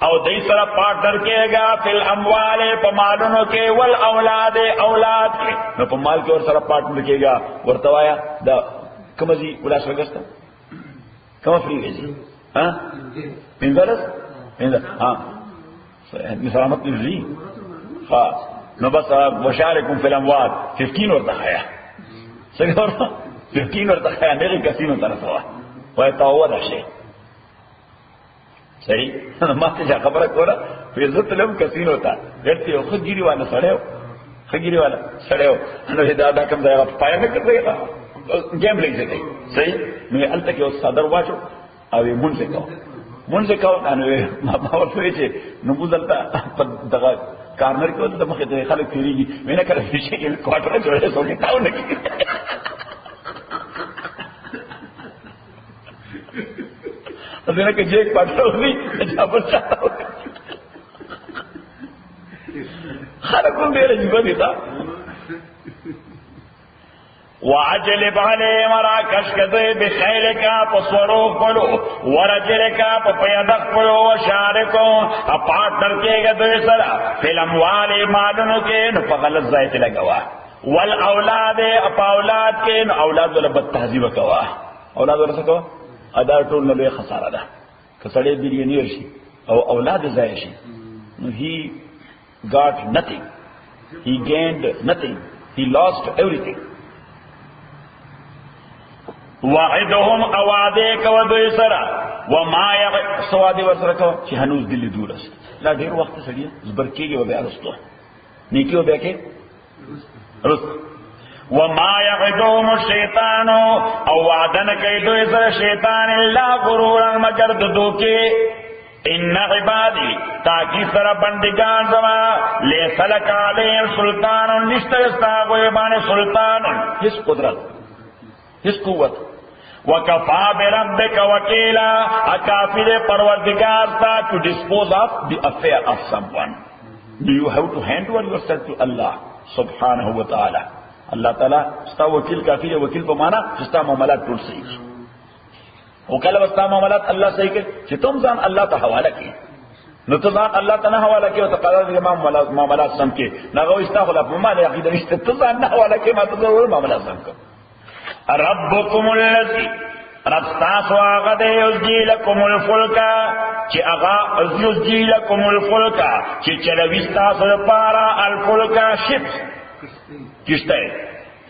Speaker 1: او دی سر پارٹنر کیے گا فی الاموال پمالونوں کے والاولاد اولاد کے نو پمال کے اور سر پارٹنر کیے گا ورتوایا دا کمزی ولاس وگستا کم فری ویزی ہاں پینزارس ہاں مسلامت نزلی خواہ نو بس وشارکم فی الاموال 15 اور تخایا سنگا ورطا 15 اور تخایا نیغی کسینو ترسوا ویتاوہ دا شے صحیح ماتے جا خبر کولا پھر عزت لهم کسین ہوتا گھرتی ہو خود گیری والا سڑے ہو خود گیری والا سڑے ہو انہوں نے دادا کم جائے گا پایا میں کر دے گا گیم لگ سے گئی صحیح میں علتا کہ اس صادر واچو اوی من سے کہو انہوں نے باور سوئے چھے نموز علتا پد دغا کارنر کی ہوتا مخیط خلق پھیری گی میں نے کہا فیشے کے کوارٹر جوڑے سو کے تاؤ نکی دینا کہ جیک پاٹا ہوگی جابر چاہتا ہوگا خلقوں میرے جیبا دیتا وعجلب علیہم اراکش کدے بخیلکا پسوروخ بلو ورجلکا پپیدخ بلو وشارکو پارٹنر کے گدے سرا فی الاموال مالنوں کے نو پغلط زائت لگوا والاولاد اپا اولاد کے نو اولاد والا بد تحذیب کوا اولاد والا سکوا ادا ټول نه خساره ده که سړی بیلیونیر شي او اولاد ضایع شي نو he got nothing, he gained nothing, he lost everything. وعدهم اوعدك ودوی سرا وما سوادی ورسره کو چې هنوز دل دور است لا ډیر وخت سړی زبر کېږي و بیا رسته نیکی و بیا کې رست وما يعدهم الشيطان او وعدن کئی دوی سر شیطان اللہ غرورا مگر دو کے ان عبادی تاکی سر بندگان زما لیس لک علیہم سلطان نشتر استاغوی بانے سلطان ہس قدرت ہس قوت وکفا بربک وکیلا اکافر پروردگار تا to dispose of the affair of someone. Do you have to hand over yourself to Allah subhanahu wa ta'ala. اللہ تعالیٰ ستا وکیل کافی ہے. وکیل کو مانا جستا معاملات ټول صحیح او کله وستا معاملات الله صحیح کوي چې تم ځان الله ته حواله کړي نو ته ځان الله ته نه حواله کړي او ته قرار دې معاملات سم کړي نغه استا خلا په ما عقیده نشته ته ځان نه حواله کړي ما ته ضرور معاملات سم کړه. ربکم الذی رب تاسو هغه دی یزجی لکم الفلک چې هغه یزجی لکم الفلک چې چلوي تاسو لپاره الفلک شپ کشتے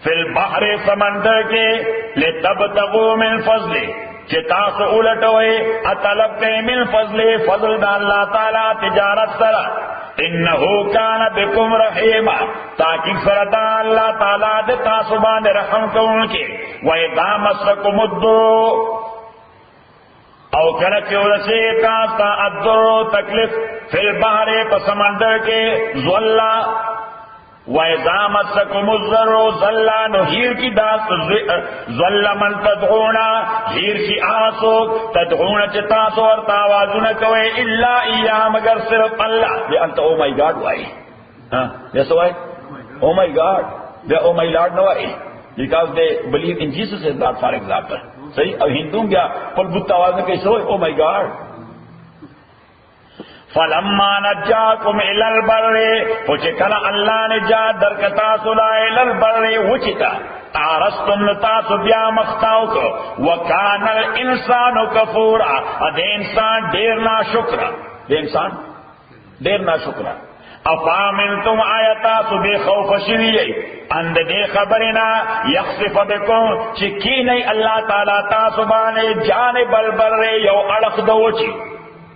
Speaker 1: فی البحر سمندر کے لتبتغوا من فضل کہ تاسو الٹوئے اطلب کے من فضل دا اللہ تعالی تجارت سرا انہو کان بکم رحیما تاکہ سردا اللہ تعالی دے تاسو باندے رحم کون کے وَإِذَا مَسَّكُمُ الضُّرُّ او کرچ ورسے تاستا الضُّرُّ تکلیف فی البحر پسمندر کے ظلّا وَإِذَا مَسَّكُمُ الضُّرُّ ظَلَّا نُهِير کی داس ظَلَّ مَن تَدْعُونَ ہیر کی آسو تدعون چتاسو اور تاوازن کوئے الا ایام مگر صرف اللہ دے انت oh my God why yes why oh my god they oh my lord no why because they believe in Jesus as God for example صحیح اب ہندو کیا پر بت آواز کیسے ہوئے oh my god فلما نجاکم الی البر پوچھے کلا اللہ نے جات درکتا سلا الی البر وچتا آرستم نتاسو بیا مختاو کو وکان الانسان کفورا ادے انسان دیر نا شکرا دے انسان دیر نا شکرا افامنتم آیتا سبی خوف شویئی اند دے خبرنا یخصف بکم چکی نہیں اللہ تعالیٰ تاسبانے جانب البر یو اڑخ دوچی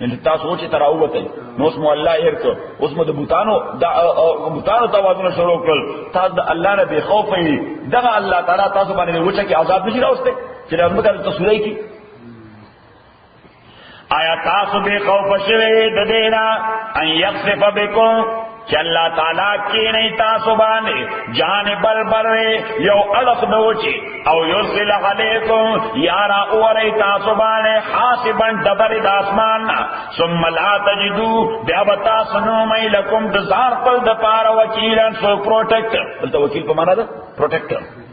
Speaker 1: یعنی تاسو چې تراوته نو اسمو الله يرکو اسمو د بوتانو توازن شروع کړ تاسو د الله نه به خوف وي دغه الله تعالی تاسو باندې وچه کې عذاب نشي راوسته چې موږ ته تصویرای کی آیا تاسو به خوف شوي د دینا ان یخسف بكم کہ اللہ تعالیٰ کی نہیں تاسو باندے جانب البر یو اڑخ دوچی او یرسل علیکم یارا اوری تاسو باندے حاسبا دبر داسمان ثم لا تجدو بیابتا سنومی لکم دزار پل دپار وکیلا سو پروٹیکٹر بلتا وکیل کو مانا دا پروٹیکٹر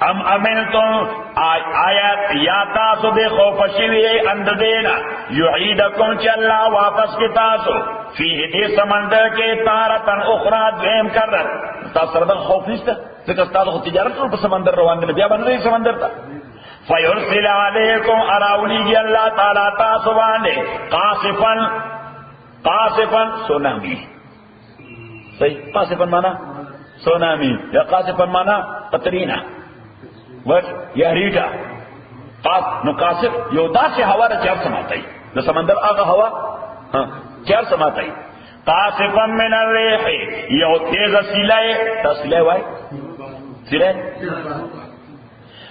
Speaker 1: ام امنتم آیات یا تاسو بے خوف شوی اند دینا یعیدکم چی اللہ واپس کی تاسو فیہ دے سمندر کے تارتن اخرى دویم کر رہا تاس سردن خوف نیستا ذکر تاسو تجارت پر سمندر روان دے بیا بن رہی سمندر تا فیرسل علیکم اراولی گی اللہ تعالی تاسو باندے قاصفا سونامی صحیح قاصفا مانا سونامی یا قاصفا مانا قطرینہ یا ریٹا نو قاصف یو دا سے ہوا دا چیار سماتا ہی دا سمندر آگا ہوا چیار سماتا ہی قاصفا من الریح یو تیز سیلائے تا سیلائے وائی سیلائے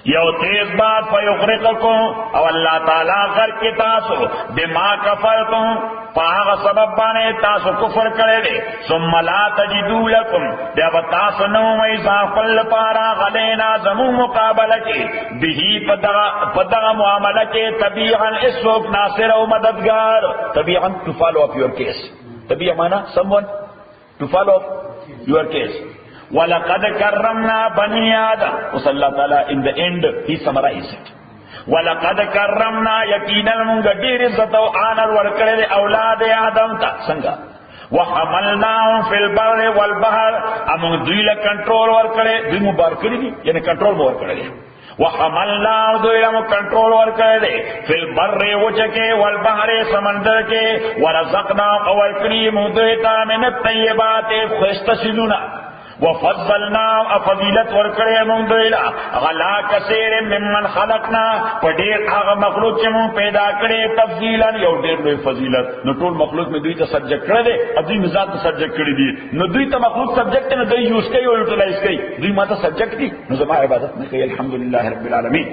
Speaker 1: یو تیز بات فیغرقکم او اللہ تعالیٰ غرق کی تاسو بما کفرتم پاغ سبب بانے تاسو کفر کرے دے ثم لا تجدو لکم دے اب تاسو نومی زافل پارا غلینا زمو مقابلہ کے بہی پدغ معاملہ کے طبیعاً اس وقت ناصر و مددگار طبیعاً to follow up your case طبیعاً مانا someone to follow up your case وَلَقَدْ كَرَّمْنَا بَنِي آدَمَ وصلی اللہ تعالیٰ in the end he summarized it وَلَقَدْ كَرَّمْنَا یقیناً منگا دیر عزت و آنر ورکڑے اولاد آدم تا سنگا وَحَمَلْنَاهُمْ فِي الْبَرِّ وَالْبَحْرِ امون دویل کنٹرول ورکڑے دوی مبارکڑی دی یعنی کنٹرول ورکڑے وَحَمَلْنَاهُ دویل کنٹرول ورکڑے فِي الْبَرِّ وچکے وَالْبَحْرِ سمندر کے وَرَزَقْنَاهُمْ اولکریم دویتا من الطیبات خوشتشدونا وفضلنا فضیلت ورکڑے مون دویلا غلا کثیر ممن خلقنا پدیر آغا مخلوق چے مون پیدا کرے تفضیلا یو دیر لوی فضیلت نو ټول مخلوق میں دوی تا سبجیکٹ کرے دے اب دوی مزاد تا سبجیکٹ کری دی نو دوی تا مخلوق سبجیکٹ نو دوی یوز کئی و یوٹلائز کئی دوی ما تا سبجیکٹ دی نو زمان عبادت میں کئی الحمدللہ رب العالمین